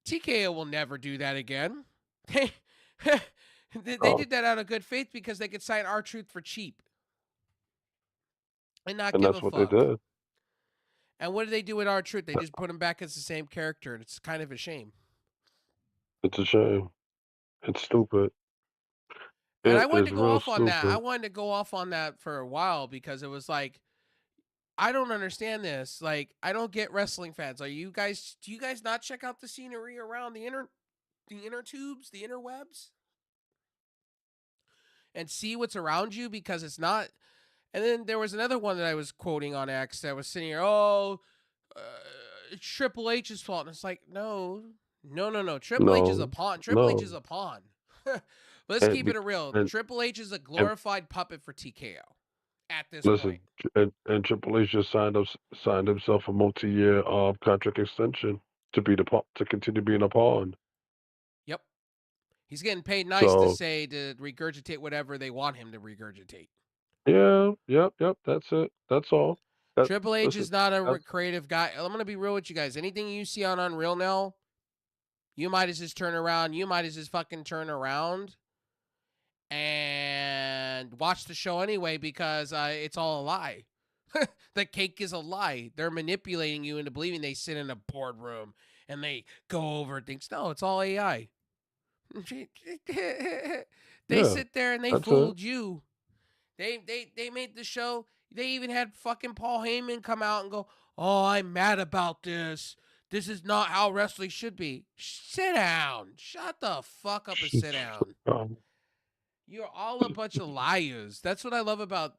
TKO will never do that again. They No. did that out of good faith because they could sign R-Truth for cheap and not And give that's a what they fuck. did. And what did they do with R-Truth? They just put him back as the same character, and it's kind of a shame. It's a shame. It's stupid. And I It wanted is to go real off on that. I stupid. wanted to go off on that for a while because it was like, I don't understand this. Like, I don't get wrestling fans. Do you guys not check out the scenery around the inner tubes, the interwebs? And see what's around you because it's not. And then there was another one that I was quoting on X that was sitting here, it's Triple H's fault. And it's like, no. Triple H is a No. pawn. Triple H is No. a pawn. Let's And, keep it real. and, Triple H is a and glorified puppet for TKO at this point. listen, and Triple H just signed himself a multi-year contract extension to continue being a pawn. Yep. He's getting paid nice to So regurgitate whatever they want him to regurgitate. yeah, yep. That's it. That's all. Triple H Listen, is not a that's creative guy. I'm going to be real with you guys. Anything you see on Unreal now, you might as just turn around. You might as just fucking turn around and watch the show anyway because it's all a lie. The cake is a lie. They're manipulating you into believing they sit in a boardroom and they go over things. No, it's all AI. They yeah. sit there and they That's it. fooled you. They made the show. They even had fucking Paul Heyman come out and go, "Oh, I'm mad about this. This is not how wrestling should be." Sit down. Shut the fuck up and sit down. You're all a bunch of liars. That's what I love about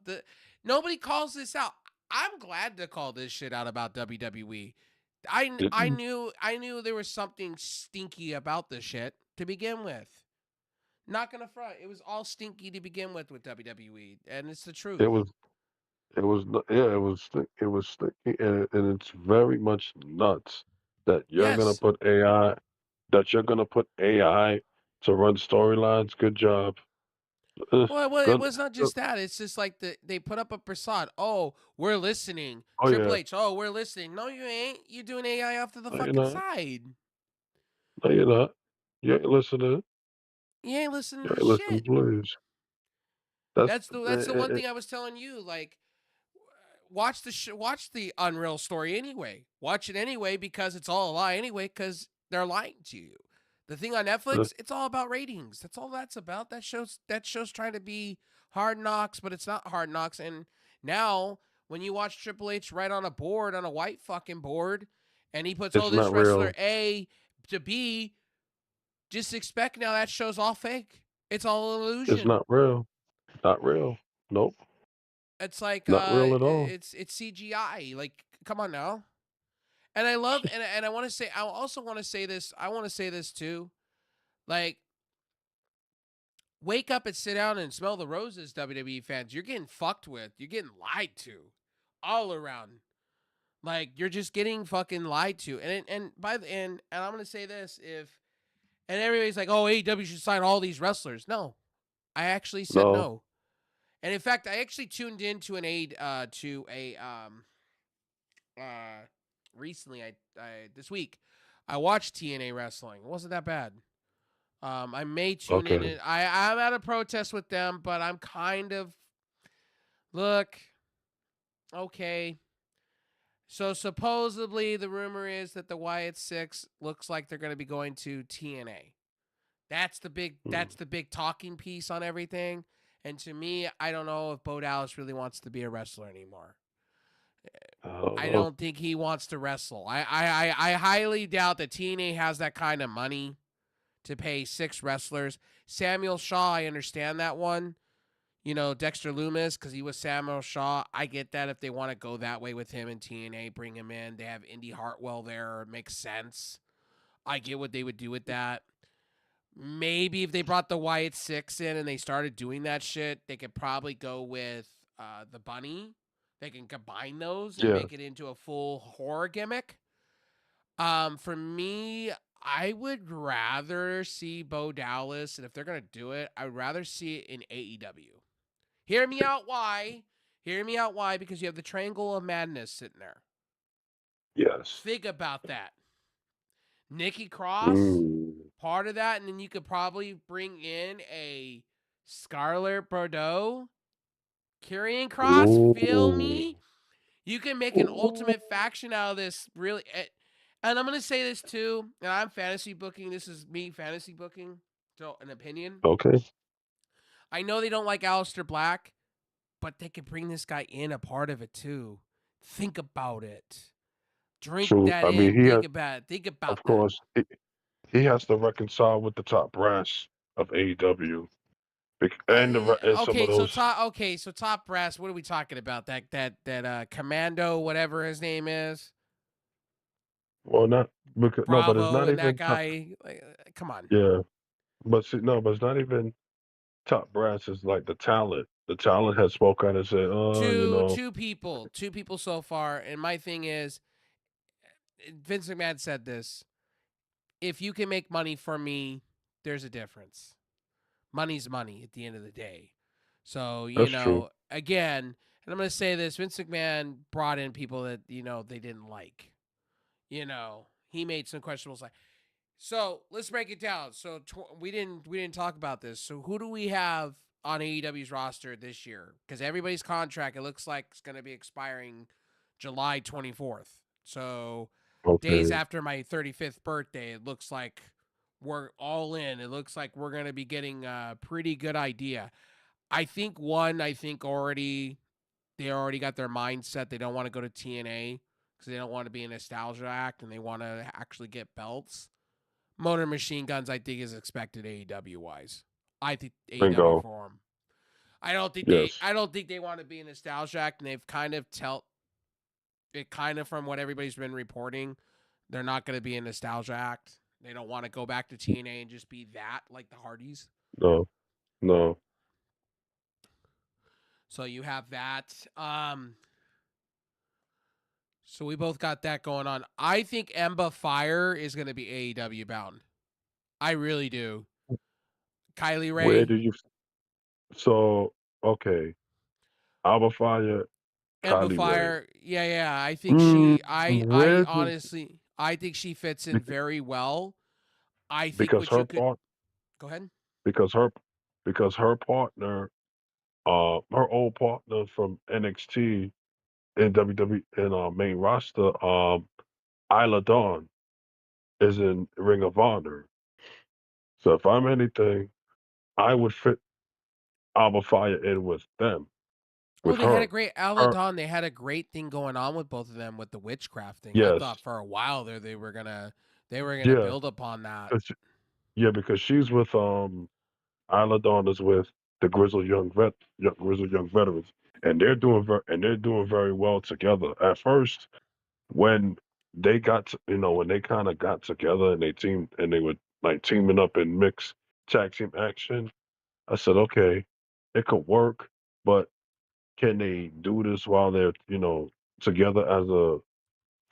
nobody calls this out. I'm glad to call this shit out about WWE. I knew there was something stinky about this shit to begin with. Not gonna front. It was all stinky to begin with WWE, and it's the truth. It was it was sticky, and it's very much nuts that Yes. you're gonna put AI to run storylines. Good job. Well, it Good. was not just that. It's just like they put up a facade. Oh, we're listening. Oh Triple yeah. H. Oh, we're listening. No, you ain't. You're doing AI off to the No, you're fucking not. side. No, you're not. You ain't listening. You ain't listening You to ain't listening, shit. please. That's the one thing I was telling you. Like, watch the Unreal story anyway. Watch it anyway because it's all a lie anyway because they're lying to you. The thing on Netflix, it's all about ratings. That's all that's about. That show's trying to be Hard Knocks, but it's not Hard Knocks. And now when you watch Triple H right on a board, on a white fucking board, and he puts, it's oh, this not wrestler real. A to B, just expect now that show's all fake. It's all an It's illusion. not real. Not real. Nope. It's like Not real at all. it's CGI. Like, come on now. And I love and I want to say I also want to say this. I want to say this too. Like, wake up and sit down and smell the roses, WWE fans. You're getting fucked with. You're getting lied to all around. Like, you're just getting fucking lied to. And by the end, and I'm gonna say this, and everybody's like, oh, AEW should sign all these wrestlers. No. I actually said No. no. And in fact, I actually tuned into recently I this week. I watched TNA wrestling. It wasn't that bad. I may tune in. Okay. I'm at a protest with them, but I'm kind of look okay. So supposedly the rumor is that the Wyatt Six looks like they're going to be going to TNA. That's the big talking piece on everything. And to me, I don't know if Bo Dallas really wants to be a wrestler anymore. I Uh, don't think he wants to wrestle. I highly doubt that TNA has that kind of money to pay 6 wrestlers. Samuel Shaw, I understand that one. You know, Dexter Loomis, because he was Samuel Shaw. I get that if they want to go that way with him in TNA, bring him in. They have Indy Hartwell there. It makes sense. I get what they would do with that. Maybe if they brought the Wyatt Six in and they started doing that shit, they could probably go with the Bunny. They can combine those and yeah. make it into a full horror gimmick. For me, I would rather see Bo Dallas, and if they're gonna do it, I would rather see it in AEW. Hear me out. Why? Hear me out. Why? Because you have the Triangle of Madness sitting there. Yes. Think about that. Nikki Cross, Mm. part of that, and then you could probably bring in a Scarlett Bordeaux, Karrion Cross. Feel Ooh. me? You can make an Ooh. ultimate faction out of this, really. And I'm gonna say this too. And I'm fantasy booking. This is me fantasy booking. So an opinion. Okay. I know they don't like Aleister Black, but they could bring this guy in a part of it too. Think about it. Drink True. that I in. mean, he Think has, about it. Think of about that. course, he has to reconcile with the top brass of AEW, and some of those. So top brass. What are we talking about? That Commando, whatever his name is, Well, not because no, but it's Bravo, not and that even top. guy. Like, come on. Yeah, but see, no, but it's not even top brass. It's like the talent. The talent has spoken and said, "Oh, Two people so far. And my thing is, Vince McMahon said this: if you can make money for me, there's a difference. Money's money at the end of the day. So, that's true." again, and I'm going to say this, Vince McMahon brought in people that, they didn't like. He made some questionable. So let's break it down. So we didn't talk about this. So who do we have on AEW's roster this year? Because everybody's contract, it looks like it's going to be expiring July 24th. So days Okay, after my 35th birthday, it looks like we're all in. It looks like we're going to be getting a pretty good idea. I think they already got their mindset. They don't want to go to TNA because they don't want to be a nostalgia act and they want to actually get belts. Motor Machine Guns, I think, is expected AEW wise. I think AEW bingo. for them. I don't think they. Yes, I don't think they want to be a nostalgia act, and they've kind of from what everybody's been reporting, they're not going to be a nostalgia act. They don't want to go back to TNA and just be that like the Hardys. no, no. So you have that. So we both got that going on. I think Emba Fire is going to be AEW bound. I really do. Kylie Where Ray, do you? So okay, Alba Fire, Emba Kylie Ray. Fire. Yeah. I think Mm, she. I where do? honestly. I think she fits in bec- very well. I think Because what you her could. part, Go ahead. because her, because her partner, her old partner from NXT in WWE in main roster, Isla Dawn is in Ring of Honor. So if I'm anything, I would fit Alba Fire in with them, Oh, with they had a her. great Her, Aladon. They had a great thing going on with both of them with the witchcraft thing. I yes, thought for a while there they were gonna yeah, build upon that. 'cause yeah, because she's with Isla Dawn is with the Grizzled Young Veterans, and they're doing very well together. At first, when they got to, when they kind of got together and they teamed and they were like teaming up in mixed tag team action, I said, okay, it could work, but can they do this while they're together as a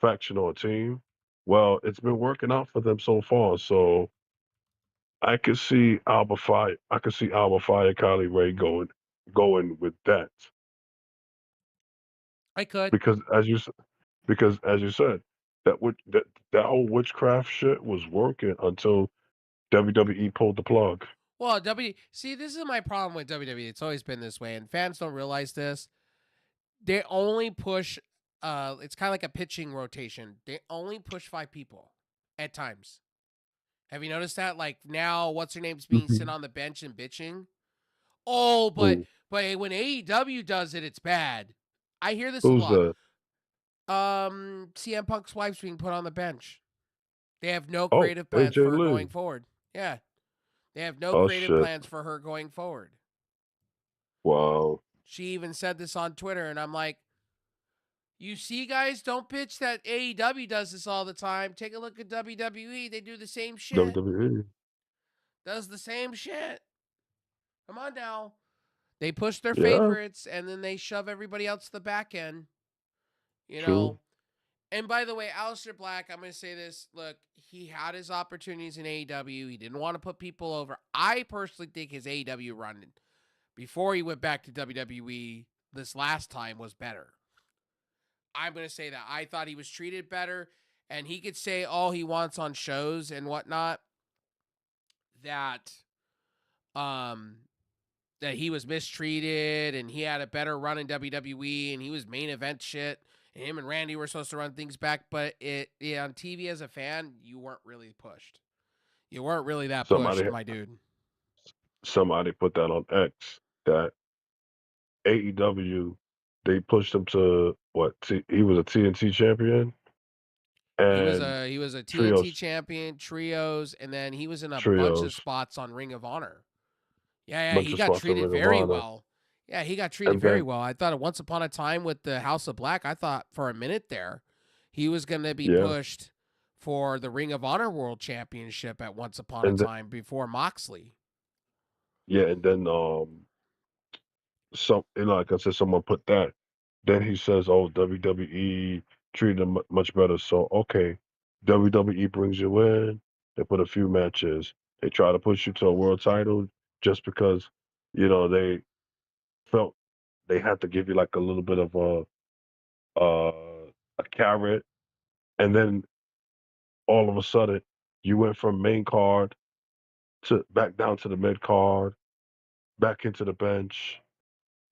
faction or a team? Well, it's been working out for them so far, so I could see Alba Fire, Kylie Ray going with that I could. because because as you said, that whole witchcraft shit was working until WWE pulled the plug. Well, see, this is my problem with WWE. It's always been this way, and fans don't realize this. They only push. It's kind of like a pitching rotation. They only push 5 people at times. Have you noticed that? Like now, what's her name's being sitting Mhm. on the bench and bitching. Oh, but Who but when AEW does it, it's bad. I hear this a who's lot. that? CM Punk's wife's being put on the bench. They have no Oh, creative plans AJ for her going Lee. forward. Yeah, they have no Oh creative shit! plans for her going forward. Wow. She even said this on Twitter, and I'm like, you see, guys, don't pitch that AEW does this all the time. Take a look at WWE. They do the same shit. WWE. Does the same shit. Come on now. They push their Yeah, favorites, and then they shove everybody else to the back end. You true. know, And by the way, Aleister Black, I'm going to say this. Look, he had his opportunities in AEW. He didn't want to put people over. I personally think his AEW run before he went back to WWE this last time was better. I'm going to say that. I thought he was treated better, and he could say all he wants on shows and whatnot that um that he was mistreated and he had a better run in WWE and he was main event shit and him and Randy were supposed to run things back, but on TV as a fan, you weren't really pushed. You weren't really that pushed, Somebody my dude. somebody put that on X that AEW they pushed him to what? He was a TNT champion and He was a TNT trios champion, trios, and then he was in a bunch of trios, spots on Ring of Honor. Yeah, bunch he of got spots in treated Ring of very Honor, well. Yeah, he got treated and very then well. I thought once upon a time with the House of Black, I thought for a minute there, he was going to be yeah, pushed for the Ring of Honor World Championship at once upon a and time before Moxley. and then like I said, someone put that. Then he says, "Oh, WWE treated him much better." So okay, WWE brings you in. They put a few matches. They try to push you to a world title just because they felt they had to give you like a little bit of a carrot, and then all of a sudden you went from main card to back down to the mid card, back into the bench,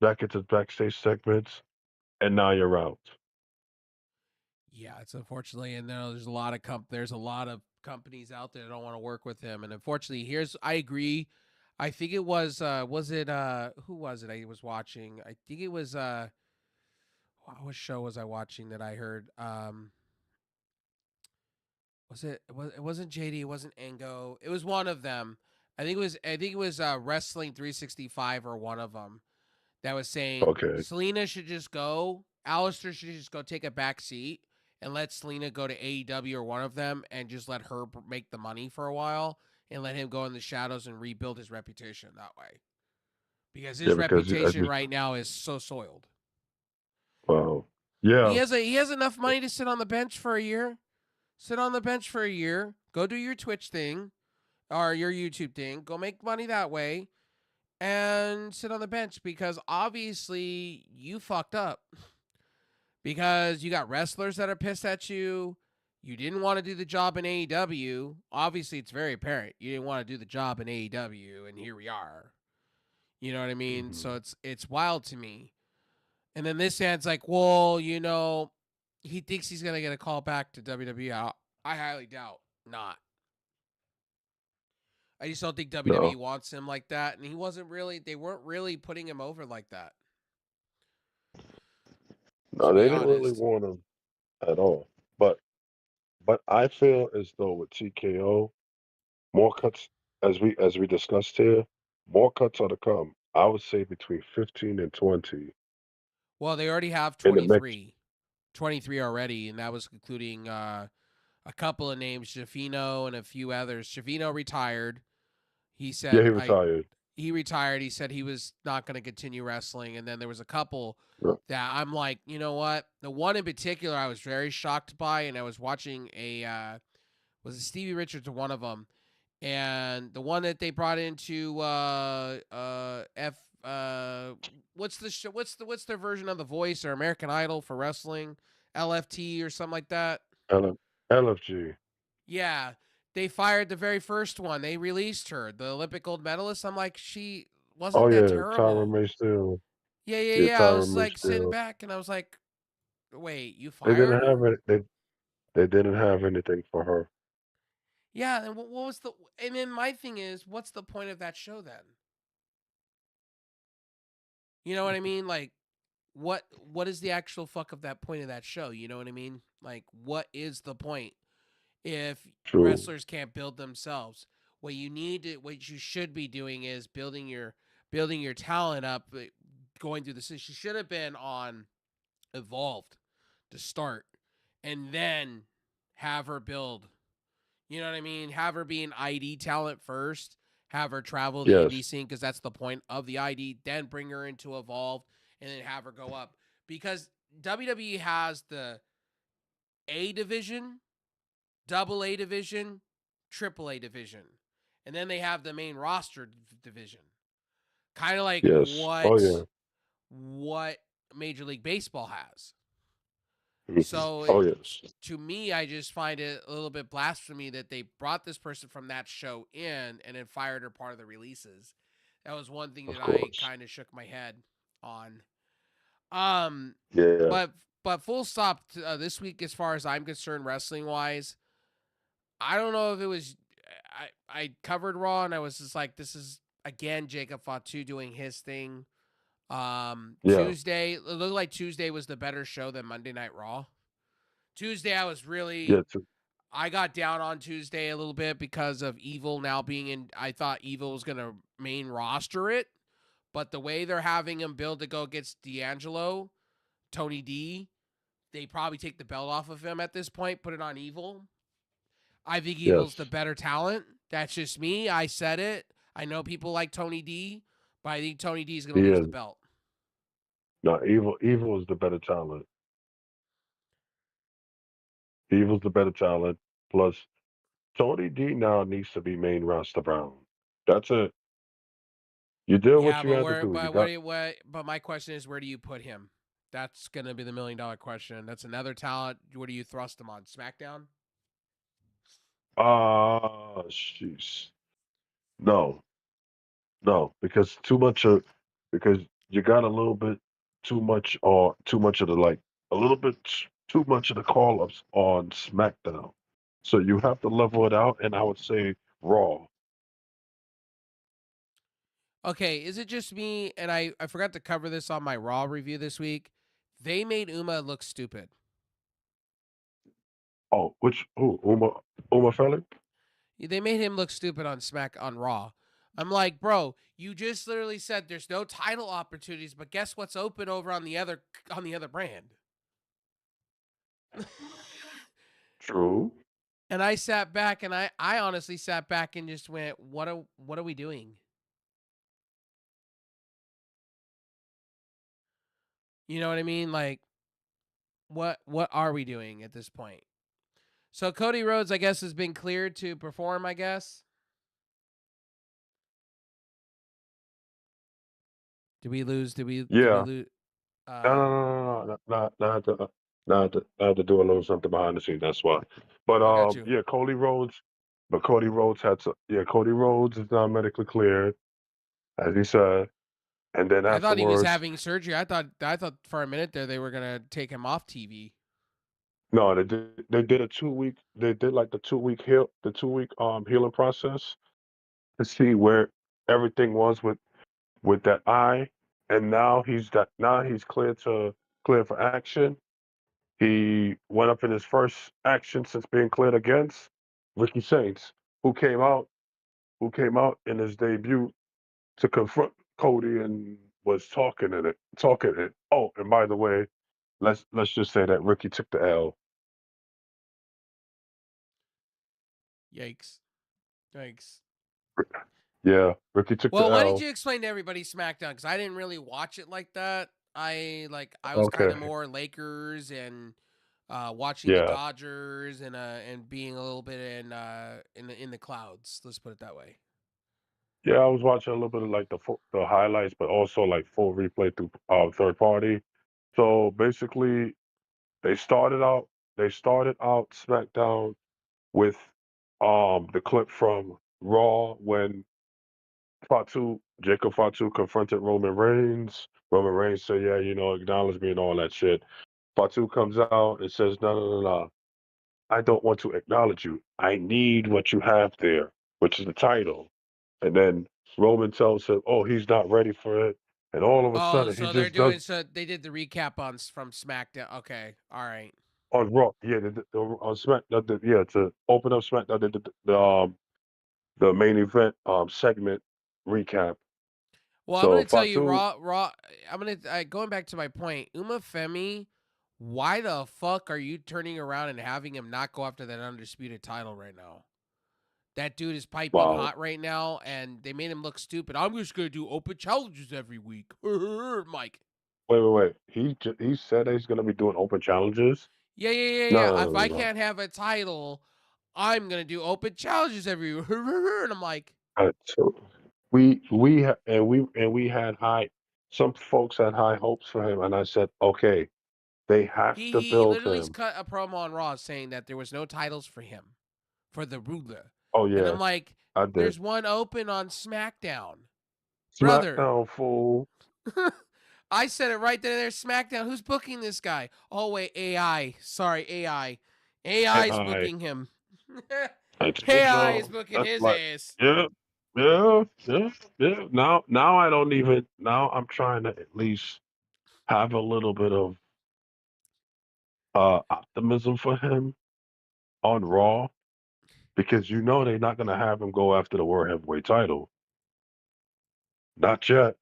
back into backstage segments, and now you're out. Yeah, it's unfortunately, and there's a lot of companies out there that don't want to work with him, and unfortunately, I agree. I think it was who was it I was watching? I think it was what show was I watching that I heard it wasn't JD, it wasn't Ango. It was one of them. I think it was Wrestling 365 or one of them that was saying Okay. Selena should just go. Alistair should just go take a back seat and let Selena go to AEW or one of them and just let her make the money for a while and let him go in the shadows and rebuild his reputation that way. Because Yeah, his because reputation right now is so soiled. wow. Yeah, He has enough money to sit on the bench for a year. Sit on the bench for a year. Go do your Twitch thing or your YouTube thing. Go make money that way and sit on the bench because obviously you fucked up. Because you got wrestlers that are pissed at you. You didn't want to do the job in AEW. Obviously, it's very apparent you didn't want to do the job in AEW, and here we are. You know what I mean? mhm. So it's wild to me. And then this end's like, well, he thinks he's gonna get a call back to WWE. I highly doubt not. I just don't think WWE No, wants him like that, and they weren't really putting him over like that. no, To they be didn't really honest. want him at all. But I feel as though with TKO, more cuts as we discussed here, more cuts are to come. I would say between 15 and 20 Well, they already have in the mix. 23 already, and that was including a couple of names, Jafino and a few others. Jafino retired. He Yeah, he said retired. he retired. He said he was not going to continue wrestling, and then there was a couple Yeah. that I'm like, you know what? The one in particular I was very shocked by, and I was watching was it Stevie Richards, one of them, and the one that they brought into what's the show? What's their version of The Voice or American Idol for wrestling? LFT or something like that. LFG. Yeah, they fired the very first one. They released her, the Olympic gold medalist. I'm like, she Oh wasn't that yeah, Tyra terrible. May Steele. Yeah, Yeah. I Tyra was May like sitting Steele. back and I was like, wait, you They fired didn't have her? it. They didn't have anything for her. Yeah, and what was the? And then my thing is, what's the point of that show then? You know what I mean? Like, what is the actual fuck of that point of that show? You know what I mean? Like, what is the point if True. wrestlers can't build themselves? What you should be doing is building your talent up, going through the. She should have been on Evolved to start, and then have her build. You know what I mean? Have her be an ID talent first. Have her travel the Yes. indie scene because that's the point of the ID. Then bring her into Evolved and then have her go up because WWE has the A division, double A division, triple A division, and then they have the main roster division. Kind of like Yes. Oh yeah. what Major League Baseball has. So Oh yes. to me, I just find it a little bit blasphemy that they brought this person from that show in and then fired her part of the releases. That was one thing Of that I course. kind of shook my head on. Um, Yeah. but full stop. This week, as far as I'm concerned, wrestling wise, I don't know if it was. I covered Raw and I was just like, this is again Jacob Fatu doing his thing. Yeah. Tuesday, it looked like Tuesday was the better show than Monday Night Raw. Tuesday, I was Yeah. really, I got down on Tuesday a little bit because of Evil now being in. I thought Evil was gonna main roster it, but the way they're having him build to go against D'Angelo, Tony D, they probably take the belt off of him at this point, put it on Evil. I think Evil's the Yes. better talent. That's just me. I said it. I know people like Tony D, but I think Tony D is gonna He lose is. the belt. No, Evil is the better talent. Evil's the better talent. Plus, Tony D now needs to be main roster bound. That's it. You did Yeah, what you but had to where, do. You but got what? But my question is, where do you put him? That's gonna be the $1 million question. That's another talent. Where do you thrust him on SmackDown? jeez. No, no, because too much of because you got a little bit too much or too much of the like a little bit too much of the call ups on SmackDown. So you have to level it out, and I would say Raw. Okay, is it just me? And I forgot to cover this on my Raw review this week. They made Uma look stupid. Oh, which who Uma Fallon? They made him look stupid on Raw. I'm like, bro, you just literally said there's no title opportunities, but guess what's open over on the other brand? True. And I sat back and I honestly sat back and just went, what are we doing? You know what I mean? Like, what are we doing at this point? So Cody Rhodes, I guess, has been cleared to perform, I guess. Did we lose? Did we Yeah. lose? No, no, no, no, no, not to do a little something behind the scenes. That's why. But I got you. yeah, Cody Rhodes. But Cody Rhodes had to. Yeah, Cody Rhodes is now medically cleared, as he said. And then I thought he was afterwards, having surgery. I thought for a minute there they were gonna take him off TV. no, they did a 2 week. They did like the 2 week healing process to see where everything was with that eye. And now he's cleared for action. He went up in his first action since being cleared against Ricky Saints, who came out in his debut to confront Cody and was talking it. Oh, and by the way, let's just say that Ricky took the L. Yikes! Yikes! Yeah, Ricky took the Well, why did L. you explain to everybody SmackDown? Because I didn't really watch it like that. I was kind Okay. of more Lakers and watching the Yeah. Dodgers and being a little bit in the clouds. Let's put it that way. Yeah, I was watching a little bit of like the highlights, but also like full replay through third party. So basically, they started out SmackDown with the clip from Raw when Jacob Fatu confronted Roman Reigns. Roman Reigns said, "Yeah, acknowledge me and all that shit." Fatu comes out and says, "No, no, no, no. I don't want to acknowledge you. I need what you have there, which is the title." And then Roman tells him, "Oh, he's not ready for it." And all of a Oh, sudden, he so they're just does doing so they did the recap from SmackDown. Okay, all right. on Raw. Yeah, on SmackDown. Yeah, to open up SmackDown, they did the main event segment recap. Well, I'm So gonna tell you, Fatu, Raw. I'm gonna going back to my point. Uma Femi, why the fuck are you turning around and having him not go after that undisputed title right now? That dude is piping wow. hot right now, and they made him look stupid. I'm just gonna do open challenges every week, Mike. Wait. He said he's gonna be doing open challenges. No, Yeah. no, If no, no, I no. can't have a title, I'm gonna do open challenges every week, and I'm like, So we had high. Some folks had high hopes for him, and I said, okay, They have to He build literally him. cut a promo on Raw saying that there was no titles for him, for the ruler. Oh And yeah, I'm like, I did. there's one open on SmackDown. Brother. SmackDown, fool. I said it right there. There's SmackDown. Who's booking this guy? Oh, wait, AI. Sorry, AI. AI is AI. booking him. I told AI is y'all. booking That's his like, ass. yeah, yeah, yeah, yeah. Now I don't even. Now I'm trying to at least have a little bit of optimism for him on Raw because you know they're not gonna have him go after the World Heavyweight title. Not yet.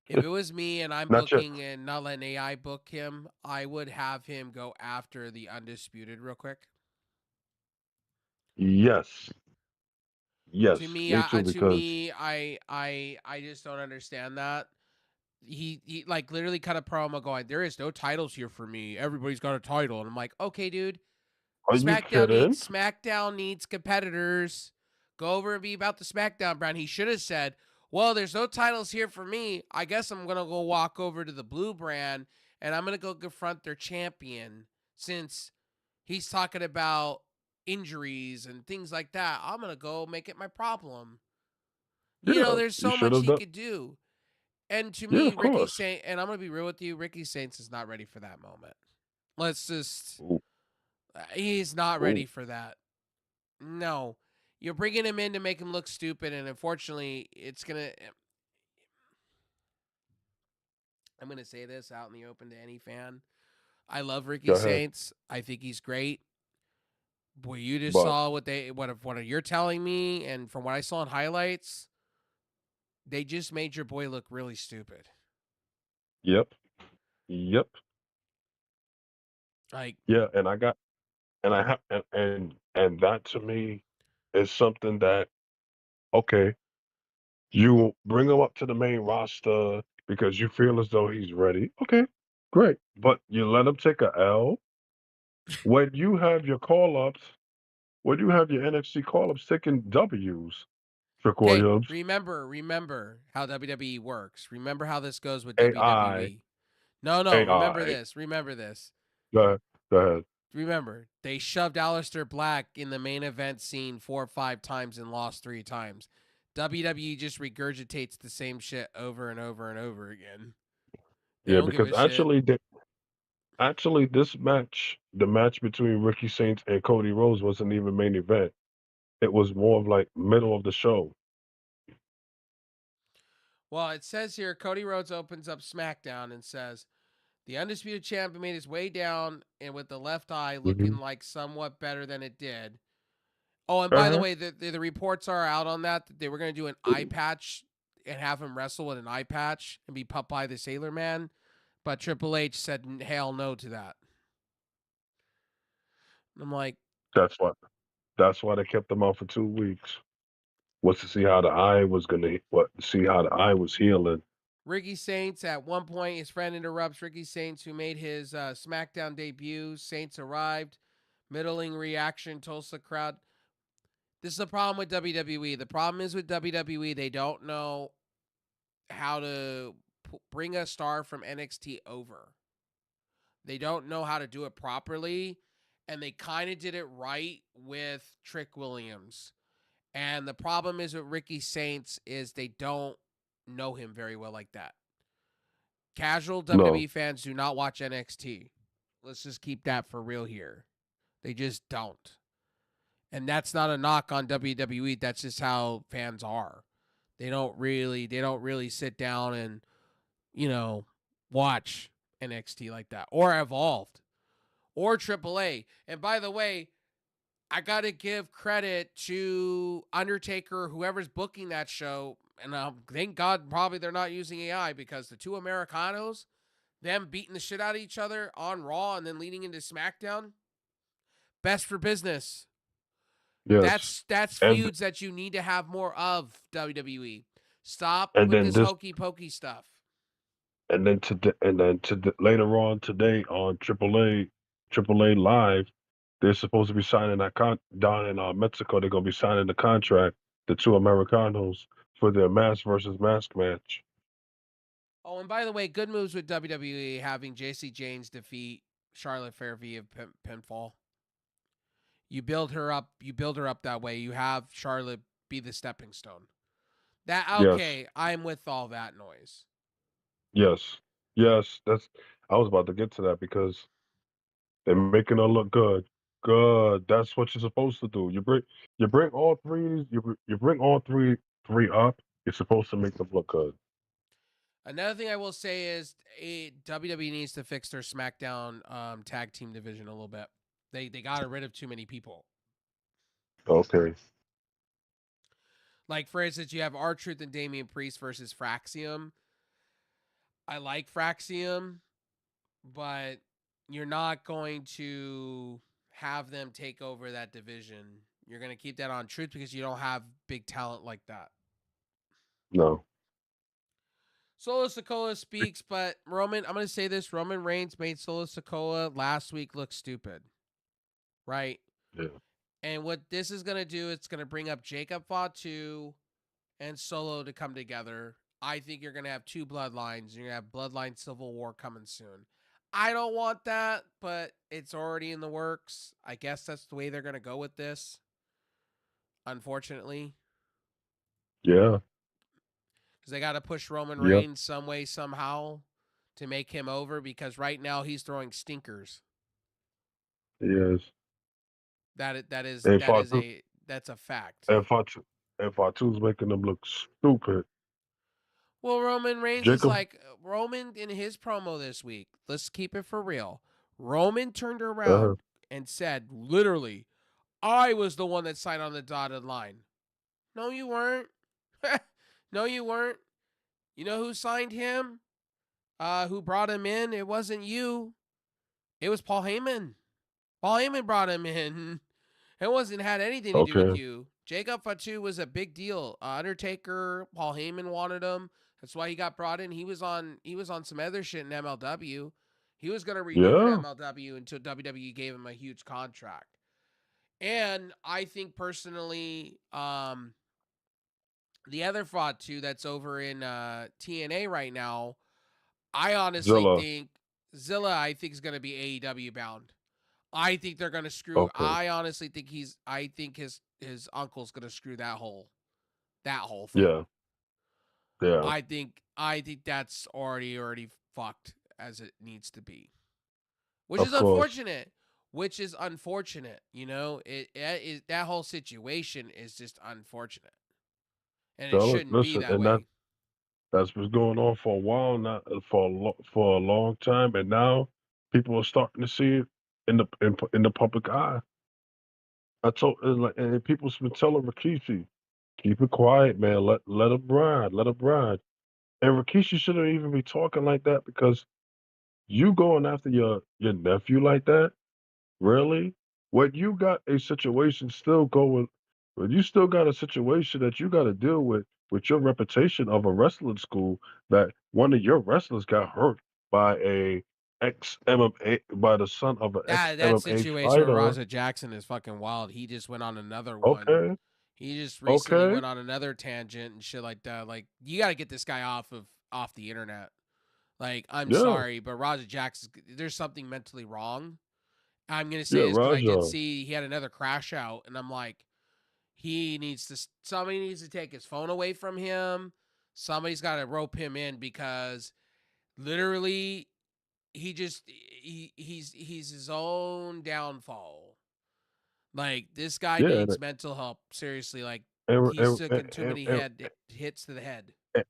If it was me and I'm Not yet. booking and not letting AI book him, I would have him go after the Undisputed real quick. Yes. Yes. To me, Me too. Because I just don't understand that. He like literally cut a promo going, there is no titles here for me. Everybody's got a title. And I'm like, okay, dude. are you kidding? SmackDown needs competitors. Go over and be about the SmackDown brand. He should have said, well, there's no titles here for me. I guess I'm gonna go walk over to the blue brand and I'm gonna go confront their champion since he's talking about injuries and things like that. I'm gonna go make it my problem. Yeah, There's you so should much have he done. could do. And to Yeah, me, of Ricky course. Saints, and I'm gonna be real with you, Ricky Saints is not ready for that moment. Let's just Ooh, he's not ready ooh. for that. No. You're bringing him in to make him look stupid, and unfortunately, it's gonna. I'm gonna say this out in the open to any fan. I love Ricky Go ahead. Saints. I think he's great. Boy, you just But saw what you're telling me, and from what I saw in highlights, they just made your boy look really stupid. yep, yep, Like, yeah. And I got and I have and that to me is something that okay, you bring him up to the main roster because you feel as though he's ready. Okay, great. But you let him take a L when you have your call ups, when you have your NXT call ups taking W's. Trick okay, Williams, remember how WWE works. Remember how this goes with AI, WWE. No, AI. remember this. Go ahead, go ahead. Remember, they shoved Aleister Black in the main event scene 4 or 5 times and lost 3 times. WWE just regurgitates the same shit over and over and over again. They Yeah, don't give because a shit. actually this match, the match between Ricky Saints and Cody Rhodes wasn't even main event. It was more of like middle of the show. Well, it says here Cody Rhodes opens up SmackDown and says, the Undisputed Champion made his way down and with the left eye Hmm. looking like somewhat better than it did. Oh, and by the Uh-huh. way, the reports are out on that they were going to do an eye patch and have him wrestle with an eye patch and be Popeye the Sailor Man, but Triple H said hell no to that. I'm like, That's why. That's why they kept him out for 2 weeks. Was to see how the eye was gonna what see how the eye was healing. Ricky Saints, at one point, his friend interrupts Ricky Saints, who made his SmackDown debut. Saints arrived. Middling reaction, Tulsa crowd. This is the problem with WWE. The problem is with WWE, they don't know how to bring a star from NXT over. They don't know how to do it properly, and they kind of did it right with Trick Williams. And the problem is with Ricky Saints is they don't know him very well like that. Casual No, WWE fans do not watch NXT. Let's just keep that for real here. They just don't. And that's not a knock on WWE. That's just how fans are. They don't really sit down and, watch NXT like that. Or Evolved. Or AAA. And by the way, I got to give credit to Undertaker, whoever's booking that show. And thank God probably they're not using AI because the two Americanos, them beating the shit out of each other on Raw and then leading into SmackDown, best for business. yes. That's And feuds that you need to have more of, WWE. Stop and with then this this hokey pokey stuff. later on today on AAA Live, they're supposed to be signing that down in Mexico. They're gonna be signing the contract, the two Americanos for their mask versus mask match. Oh, and by the way, good moves with WWE having JC James defeat Charlotte Flair via pinfall. You build her up. You build her up that way. You have Charlotte be the stepping stone. That Yes. okay? I'm with all that noise. Yes. Yes. I was about to get to that because they're making her look good. Good. That's what you're supposed to do. You bring all three. You bring all three up. You're supposed to make them look good. Another thing I will say is WWE needs to fix their SmackDown tag team division a little bit. They got rid of too many people. Okay. Like for instance, you have R-Truth and Damian Priest versus Fraxium. I like Fraxium, but you're not going to have them take over that division. You're going to keep that on Truth because you don't have big talent like that. No. Solo Sikoa speaks, but I'm going to say this. Roman Reigns made Solo Sikoa last week look stupid. Right? Yeah. And what this is going to do, it's going to bring up Jacob Fatu and Solo to come together. I think you're going to have two bloodlines. You're going to have Bloodline Civil War coming soon. I don't want that, but it's already in the works. I guess that's the way they're going to go with this. Unfortunately. Yeah. Because they got to push Roman Yep. Reigns some way, somehow to make him over because right now he's throwing stinkers. He is. That's a fact. And Fatu's making them look stupid. Well, Roman Reigns is Jacob. like Roman in his promo this week. Let's keep it for real. Roman turned around and said, literally, I was the one that signed on the dotted line. No, you weren't. No, you weren't. You know who signed him? Who brought him in? It wasn't you. It was Paul Heyman. Paul Heyman brought him in. It had anything to do with you. Jacob Fatu was a big deal. Undertaker, Paul Heyman wanted him. That's why he got brought in. He was on some other shit in MLW. He was going to renew in MLW until WWE gave him a huge contract. And I think personally, the other Fatu that's over in TNA right now, I honestly think Zilla, is going to be AEW bound. I think they're gonna screw. Okay. I honestly think I think his uncle's gonna screw that whole thing. Yeah. Yeah. I think that's already fucked as it needs to be, which is unfortunate. Which is unfortunate. You know, it that whole situation is just unfortunate, and it shouldn't be that way. That's what's going on for a while now, for a long time, and now people are starting to see it in the public eye. And people's been telling Rikishi, keep it quiet, man. Let him ride, let him ride. And Rikishi shouldn't even be talking like that because you going after your nephew like that, really? When you got a situation still going, when you still got a situation that you got to deal with your reputation of a wrestling school, that one of your wrestlers got hurt by by the son of an ex That MMA situation with fighter. Raja Jackson is fucking wild. He just went on another one. Okay. He just recently went on another tangent and shit like that. Like, you got to get this guy off the internet. Like, I'm sorry, but Raja Jackson, there's something mentally wrong. I'm gonna say this because I did see he had another crash out, and I'm like, somebody needs to take his phone away from him. Somebody's got to rope him in because literally, he's his own downfall. Like, this guy needs mental help. Seriously, like, he's taking too many hits to the head. And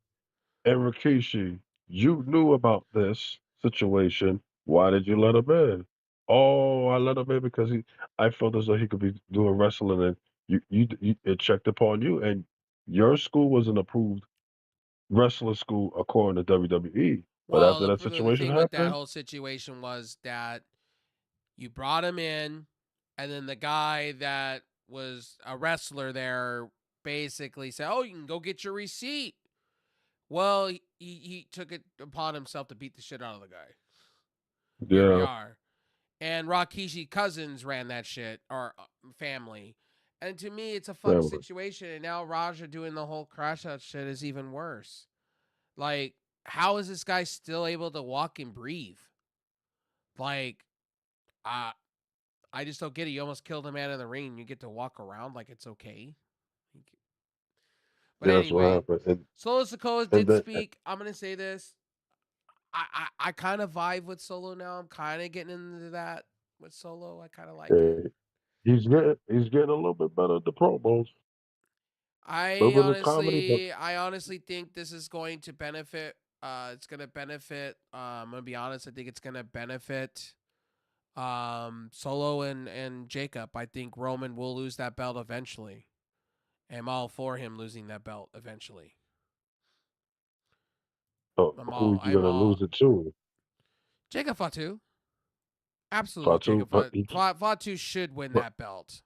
Rikishi, you knew about this situation. Why did you let him in? Oh, I let him in because I felt as though he could be doing wrestling, and it checked upon you, and your school was an approved wrestling school according to WWE. But Well, after that the situation thing with that happened, whole situation was that you brought him in, and then the guy that was a wrestler there basically said, "Oh, you can go get your receipt." Well, he took it upon himself to beat the shit out of the guy. Here we are. And Rikishi Cousins ran that shit, or family. And to me, it's a fucked situation. And now Raja doing the whole crash out shit is even worse. Like, how is this guy still able to walk and breathe? Like, I just don't get it. You almost killed a man in the ring and you get to walk around like it's okay. But Yeah, that's what anyway, happened. Solo Sikoa And did then speak. I'm gonna say this. I kind of vibe with Solo now. I'm kind of getting into that with Solo. I kind of like it. uh, he's getting a little bit better at the promos, a little bit of comedy, but I honestly think this is going to benefit. It's gonna benefit. I'm gonna be honest. I think it's gonna benefit Solo and Jacob. I think Roman will lose that belt eventually. I'm all for him losing that belt eventually. who you I'm gonna lose all it to? Jacob Fatu. Absolutely, Fatu, Jacob Fatu should win but that belt.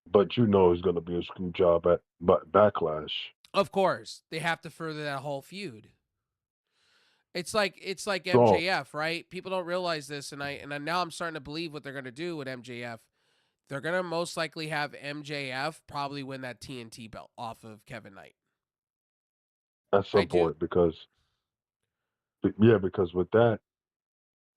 but you know he's gonna be a screw job at but Backlash. Of course, they have to further that whole feud. It's like So MJF, right? People don't realize this, and now I'm starting to believe what they're gonna do with MJF. They're gonna most likely have MJF probably win that TNT belt off of Kevin Knight. at I some do. point, because with that,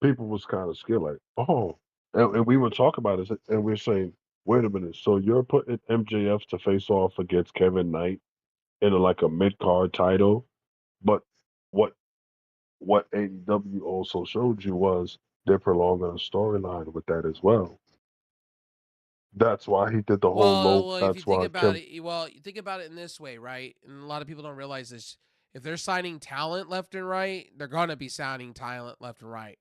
people was kind of scared, like, oh, and we were talking about this, and we're saying, wait a minute, so you're putting MJF to face off against Kevin Knight in like a mid card title, but what what AEW also showed you was they're prolonging a storyline with that as well. That's why he did the whole low. If you That's think why about Kev. it, you think about it in this way, right? And a lot of people don't realize this. If they're signing talent left and right, they're gonna be signing talent left and right.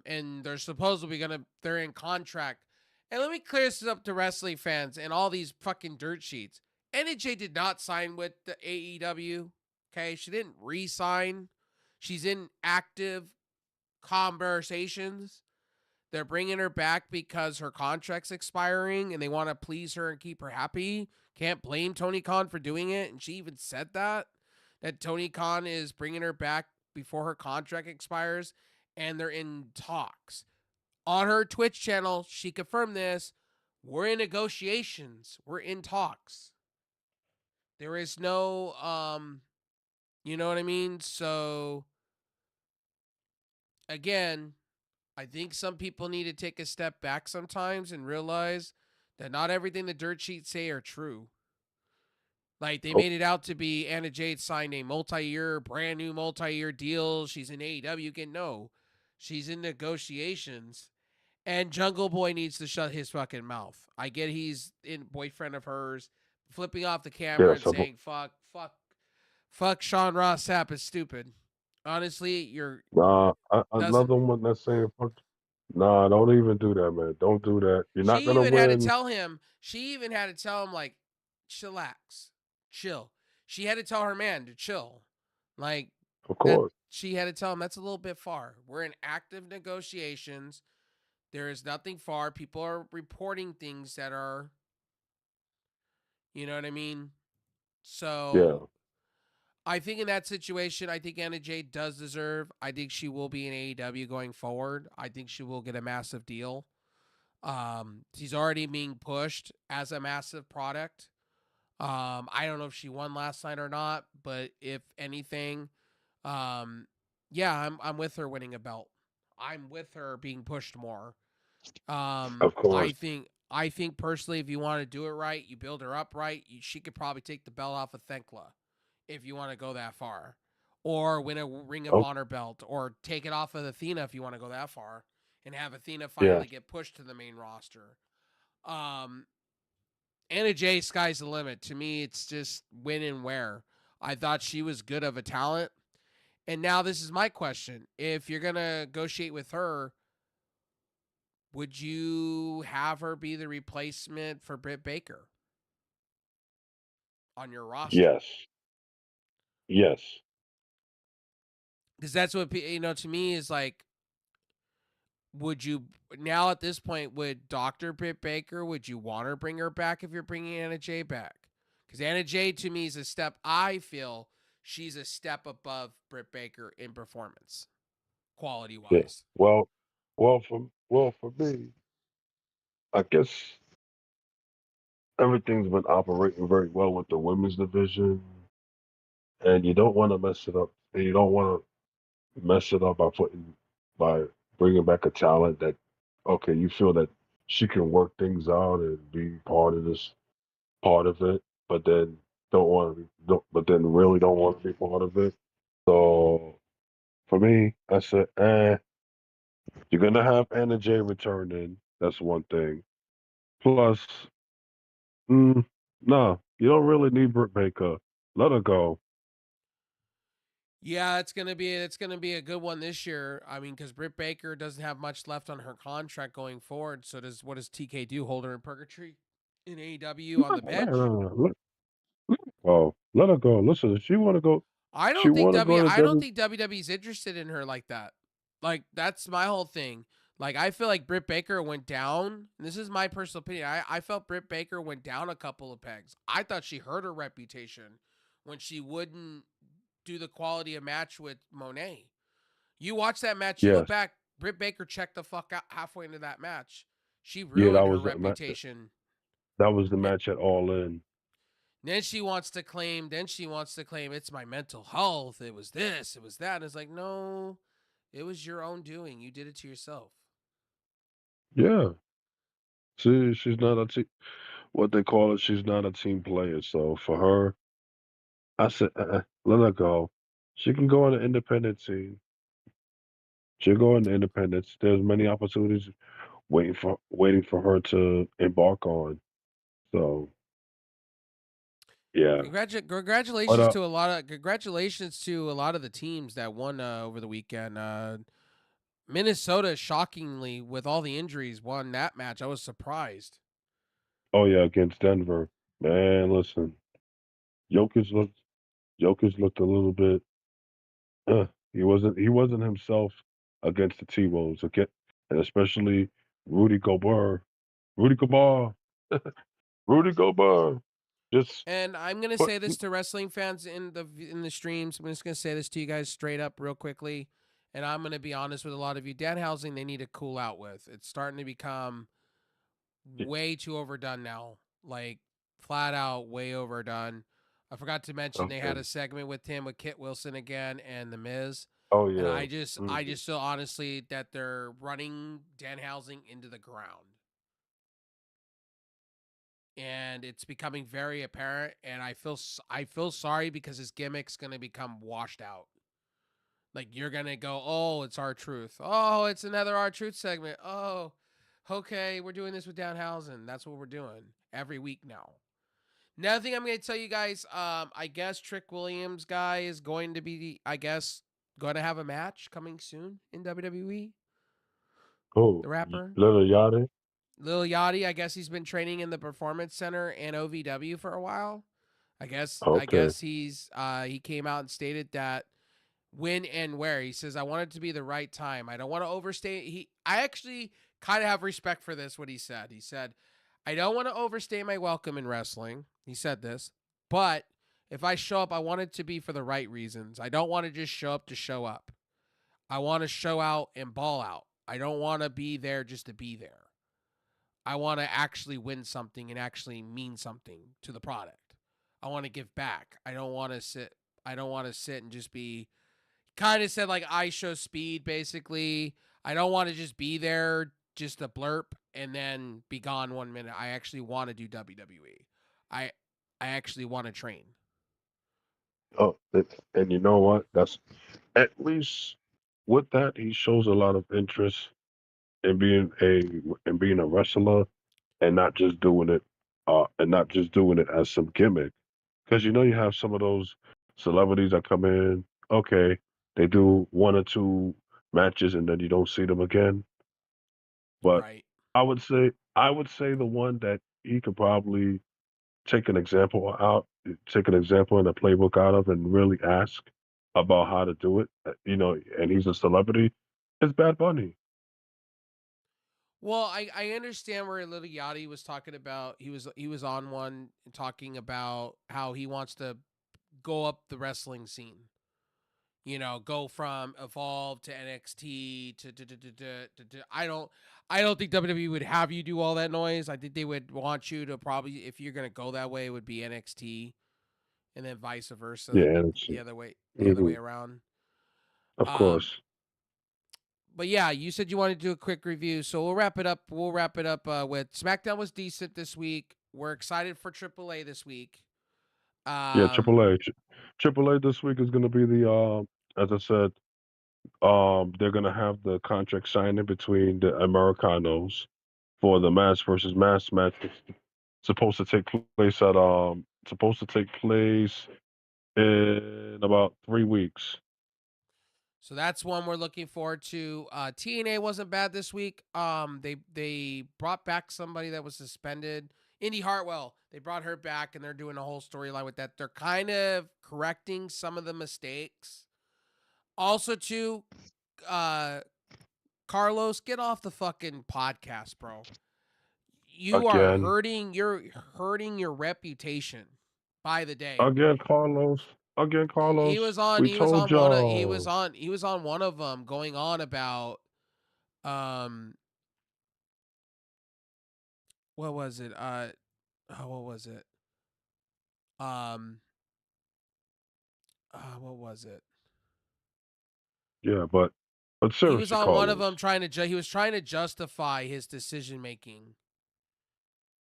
And they're supposedly they're in contract. And let me clear this up to wrestling fans and all these fucking dirt sheets. NJ did not sign with the AEW. Okay, she didn't re-sign. She's in active conversations. They're bringing her back because her contract's expiring and they want to please her and keep her happy. Can't blame Tony Khan for doing it. And she even said that Tony Khan is bringing her back before her contract expires and they're in talks. On her Twitch channel, she confirmed this. We're in negotiations. We're in talks. There is no you know what I mean? So again, I think some people need to take a step back sometimes and realize that not everything the dirt sheets say are true. Like they Oh, made it out to be Anna Jade signed a brand new multi-year deal. She's in AEW. Again, no, she's in negotiations. And Jungle Boy needs to shut his fucking mouth. I get he's in boyfriend of hers, flipping off the camera and yes, saying fuck Sean Ross Sapp is stupid. Honestly, you're doesn't another one that's saying fuck. Nah, don't even do that, man. Don't do that. You're not She gonna even had to win, tell him. She even had to tell him like, chillax, chill. She had to tell her man to chill, like of that. course. She had to tell him that's a little bit far. We're in active negotiations. There is nothing far. People are reporting things that are, you know what I mean. Yeah, So I think in that situation, I think Anna Jay does deserve. I think she will be in AEW going forward. I think she will get a massive deal. She's already being pushed as a massive product. I don't know if she won last night or not, but if anything, yeah, I'm with her winning a belt. I'm with her being pushed more. of course. I think personally, if you want to do it right, you build her up right. She could probably take the belt off of Thenkla if you want to go that far, or win a Ring of Oh, Honor belt, or take it off of Athena if you want to go that far, and have Athena yeah. finally get pushed to the main roster. Um, Anna Jay, sky's the limit. To me, it's just win and wear. I thought she was good of a talent. And now this is my question. If you're going to negotiate with her, would you have her be the replacement for Britt Baker on your roster? Yes. Yes. Because that's what, to me is like, would you, now at this point, would Dr. Britt Baker, would you want her bring her back if you're bringing Anna Jay back? Because Anna Jay, to me, is a step, I feel she's a step above Britt Baker in performance, quality Yeah. wise. Well, for me, I guess everything's been operating very well with the women's division. and you don't want to mess it up. And you don't want to mess it up by bringing back a talent that, okay, you feel that she can work things out and be part of it, but then don't want to, don't, but then really don't want to be part of it. So for me, I said, you're gonna have Anna Jay return in. That's one thing. Plus, mm, no, you don't really need Britt Baker. Let her go. Yeah, it's gonna be a good one this year. I mean, because Britt Baker doesn't have much left on her contract going forward. So what does TK do? Hold her in purgatory in AEW on the bench? Let her go. Listen, if she want to go, she want to go to I don't W. think WWE's interested in her like that. Like that's my whole thing. Like I feel like Britt Baker went down. And this is my personal opinion. I felt Britt Baker went down a couple of pegs. I thought she hurt her reputation when she wouldn't do the quality of match with Monet. You watch that match, you look Yes, back, Britt Baker checked the fuck out halfway into that match. She yeah, ruined her reputation. that was the match at All In. Then she wants to claim, it's my mental health. It was this, it was that. And it's like, no, it was your own doing. You did it to yourself. Yeah, she's not a team. What they call it, she's not a team player. So for her, I said, let her go. She can go on an independent team. She'll go on the independence. There's many opportunities waiting for her to embark on. So yeah, but Congratulations to a lot of the teams that won over the weekend. Minnesota, shockingly, with all the injuries, won that match. I was surprised. oh yeah, against Denver, man. Listen, Jokic looked Jokic looked a little bit. He wasn't himself against the T Wolves. Okay, and especially Rudy Gobert. Rudy Gobert. Rudy Gobert. Just And I'm gonna put. say this to wrestling fans in the streams. I'm just gonna say this to you guys straight up, real quickly. And I'm gonna be honest with a lot of you. Danhausen, they need to cool out with. It's starting to become way too overdone now. Like flat out way overdone. I forgot to mention they had Okay. a segment with him with Kit Wilson again and The Miz. Oh And yeah. I Mhm. just feel honestly that they're running Danhausen into the ground. And it's becoming very apparent and I feel sorry because his gimmick's going to become washed out. Like you're going to go, "Oh, it's our truth. Oh, it's another our truth segment. Oh, okay, we're doing this with Danhausen. That's what we're doing every week now." Another thing I'm going to tell you guys, I guess Trick Williams guy is going to be, going to have a match coming soon in WWE. Oh, The rapper Little Yachty. Lil Yachty, I guess he's been training in the Performance Center and OVW for a while. I Okay. guess he came out and stated that when and where. He says, I want it to be the right time. I don't want to overstay. I actually kind of have respect for this, what he said. He said, I don't want to overstay my welcome in wrestling. He said this, but if I show up, I want it to be for the right reasons. I don't want to just show up to show up. I want to show out and ball out. I don't want to be there just to be there. I want to actually win something and actually mean something to the product. I want to give back. I don't want to sit. I don't want to sit and just be kind of said like I show speed basically. I don't want to just be there just a blurp and then be gone 1 minute. I actually want to do WWE. I I actually want to train. Oh, and you know what? That's at least with that he shows a lot of interest in being a wrestler and not just doing it as some gimmick. Because you have some of those celebrities that come in, okay, they do one or two matches and then you don't see them again. But Right. I would say the one that he could probably take an example and a playbook out of and really ask about how to do it, and he's a celebrity, is Bad Bunny. Well, I understand where Little Yachty was talking about. He was on one talking about how he wants to go up the wrestling scene. Go from Evolve to NXT to I don't think WWE would have you do all that noise. I think they would want you to probably, if you're gonna go that way, it would be NXT and then vice versa, Yeah, and it's, the other way, hmm around. of Um, course. but yeah, you said you wanted to do a quick review, so we'll wrap it up. We'll wrap it up with SmackDown was decent this week. We're excited for AAA this week. Yeah, Um, AAA. AAA this week is going to be the as I said, they're going to have the contract signing between the Americanos for the mass versus mass match. It's supposed to take place at in about 3 weeks. so that's one we're looking forward to. TNA wasn't bad this week. They brought back somebody that was suspended. Indy Hartwell. They brought her back, and they're doing a whole storyline with that. They're kind of correcting some of the mistakes. Also, too, uh, Carlos, get off the fucking podcast, bro. You are Again, hurting. You're hurting your reputation by the day. again, Carlos. Again, He Carlos. was on. We He was told on one. He was y'all. on. He was on one of them, going on about um. What was it? What was it? Um. What was it? Yeah, but He was seriously, on one of Carlos. them trying to. He was trying to justify his decision making.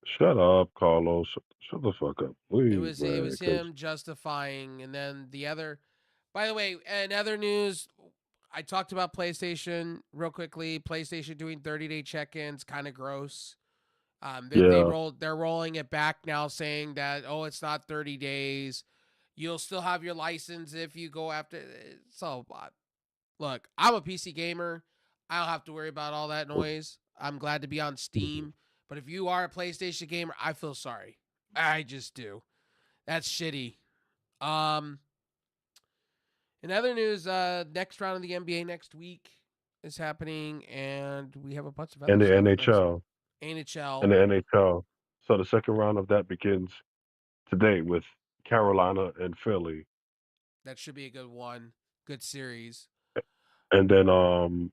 Shut up, Carlos. Shut the fuck up, It please, was it man. was Because him justifying, and then the other. By the way, in other news, I talked about PlayStation real quickly. PlayStation doing 30-day check-ins, kind of gross. yeah, They're rolling it back now, saying that it's not 30 days. You'll still have your license if you go after. So look, I'm a PC gamer. I don't have to worry about all that noise. I'm glad to be on mhm. Steam. But if you are a PlayStation gamer, I feel sorry. I just do. That's shitty. Um, in other news, next round of the NBA next week is happening, and we have a bunch of other and the stuff next NHL NHL. and the NHL. So the second round of that begins today with Carolina and Philly, That should be a good one. Good series. and then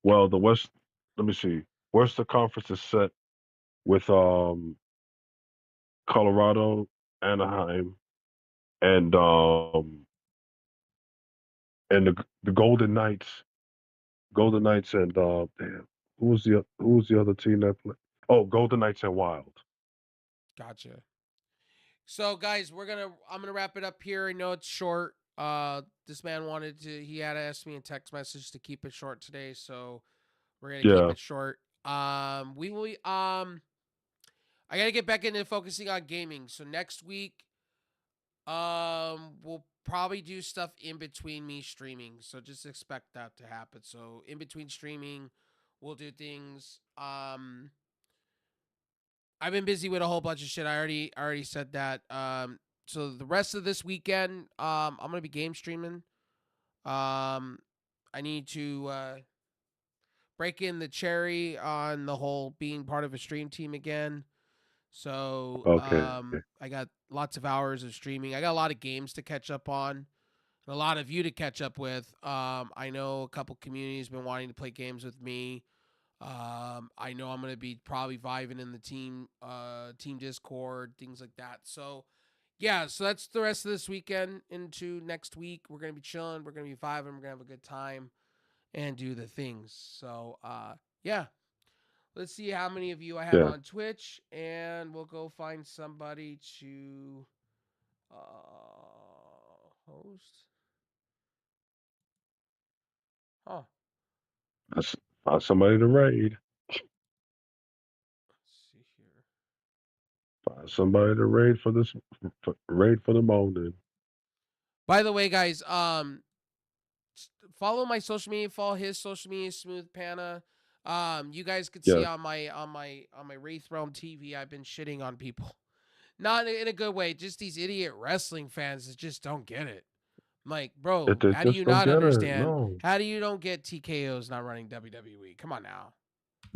well, the West. Let me see. Western Conference is set with Colorado, Anaheim, and the Golden Knights. Golden Knights and damn, who was the other team that played? Oh, Golden Knights and Wild. Gotcha. So guys, I'm gonna wrap it up here. I know it's short. This man wanted to. He had asked me in text message to keep it short today, so we're gonna keep Yeah. it short. We will. I gotta get back into focusing on gaming. So next week, we'll probably do stuff in between me streaming. So just expect that to happen. So in between streaming, we'll do things. I've been busy with a whole bunch of shit. I already said that. So the rest of this weekend, I'm gonna be game streaming. Um, I need to break in the cherry on the whole being part of a stream team again. So Okay. I got lots of hours of streaming. I got a lot of games to catch up on. A lot of you to catch up with. I know a couple communities been wanting to play games with me. I know I'm gonna be probably vibing in the team Discord, things like that. So yeah, so that's the rest of this weekend into next week. We're gonna be chilling, we're gonna be vibing, we're gonna have a good time and do the things. So yeah. Let's see how many of you I have Yeah. on Twitch, and we'll go find somebody to host. Huh. That's find somebody to raid. Let's see here. Find somebody to raid for this raid for the morning. By the way, guys, follow my social media, follow his social media, Smooth Panna. You guys could see Yes. on my Wraith Realm TV, I've been shitting on people. Not in a good way, just these idiot wrestling fans that just don't get it. I'm like, If bro, they how do just you don't not get it, understand? no. How do you don't get TKO's not running WWE? Come on now.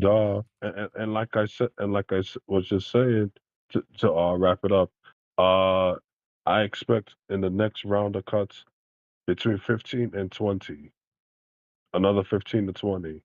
Duh. And like I said, and like was just saying to wrap it up, uh, I expect in the next round of cuts between 15 and 20, another 15 to 20.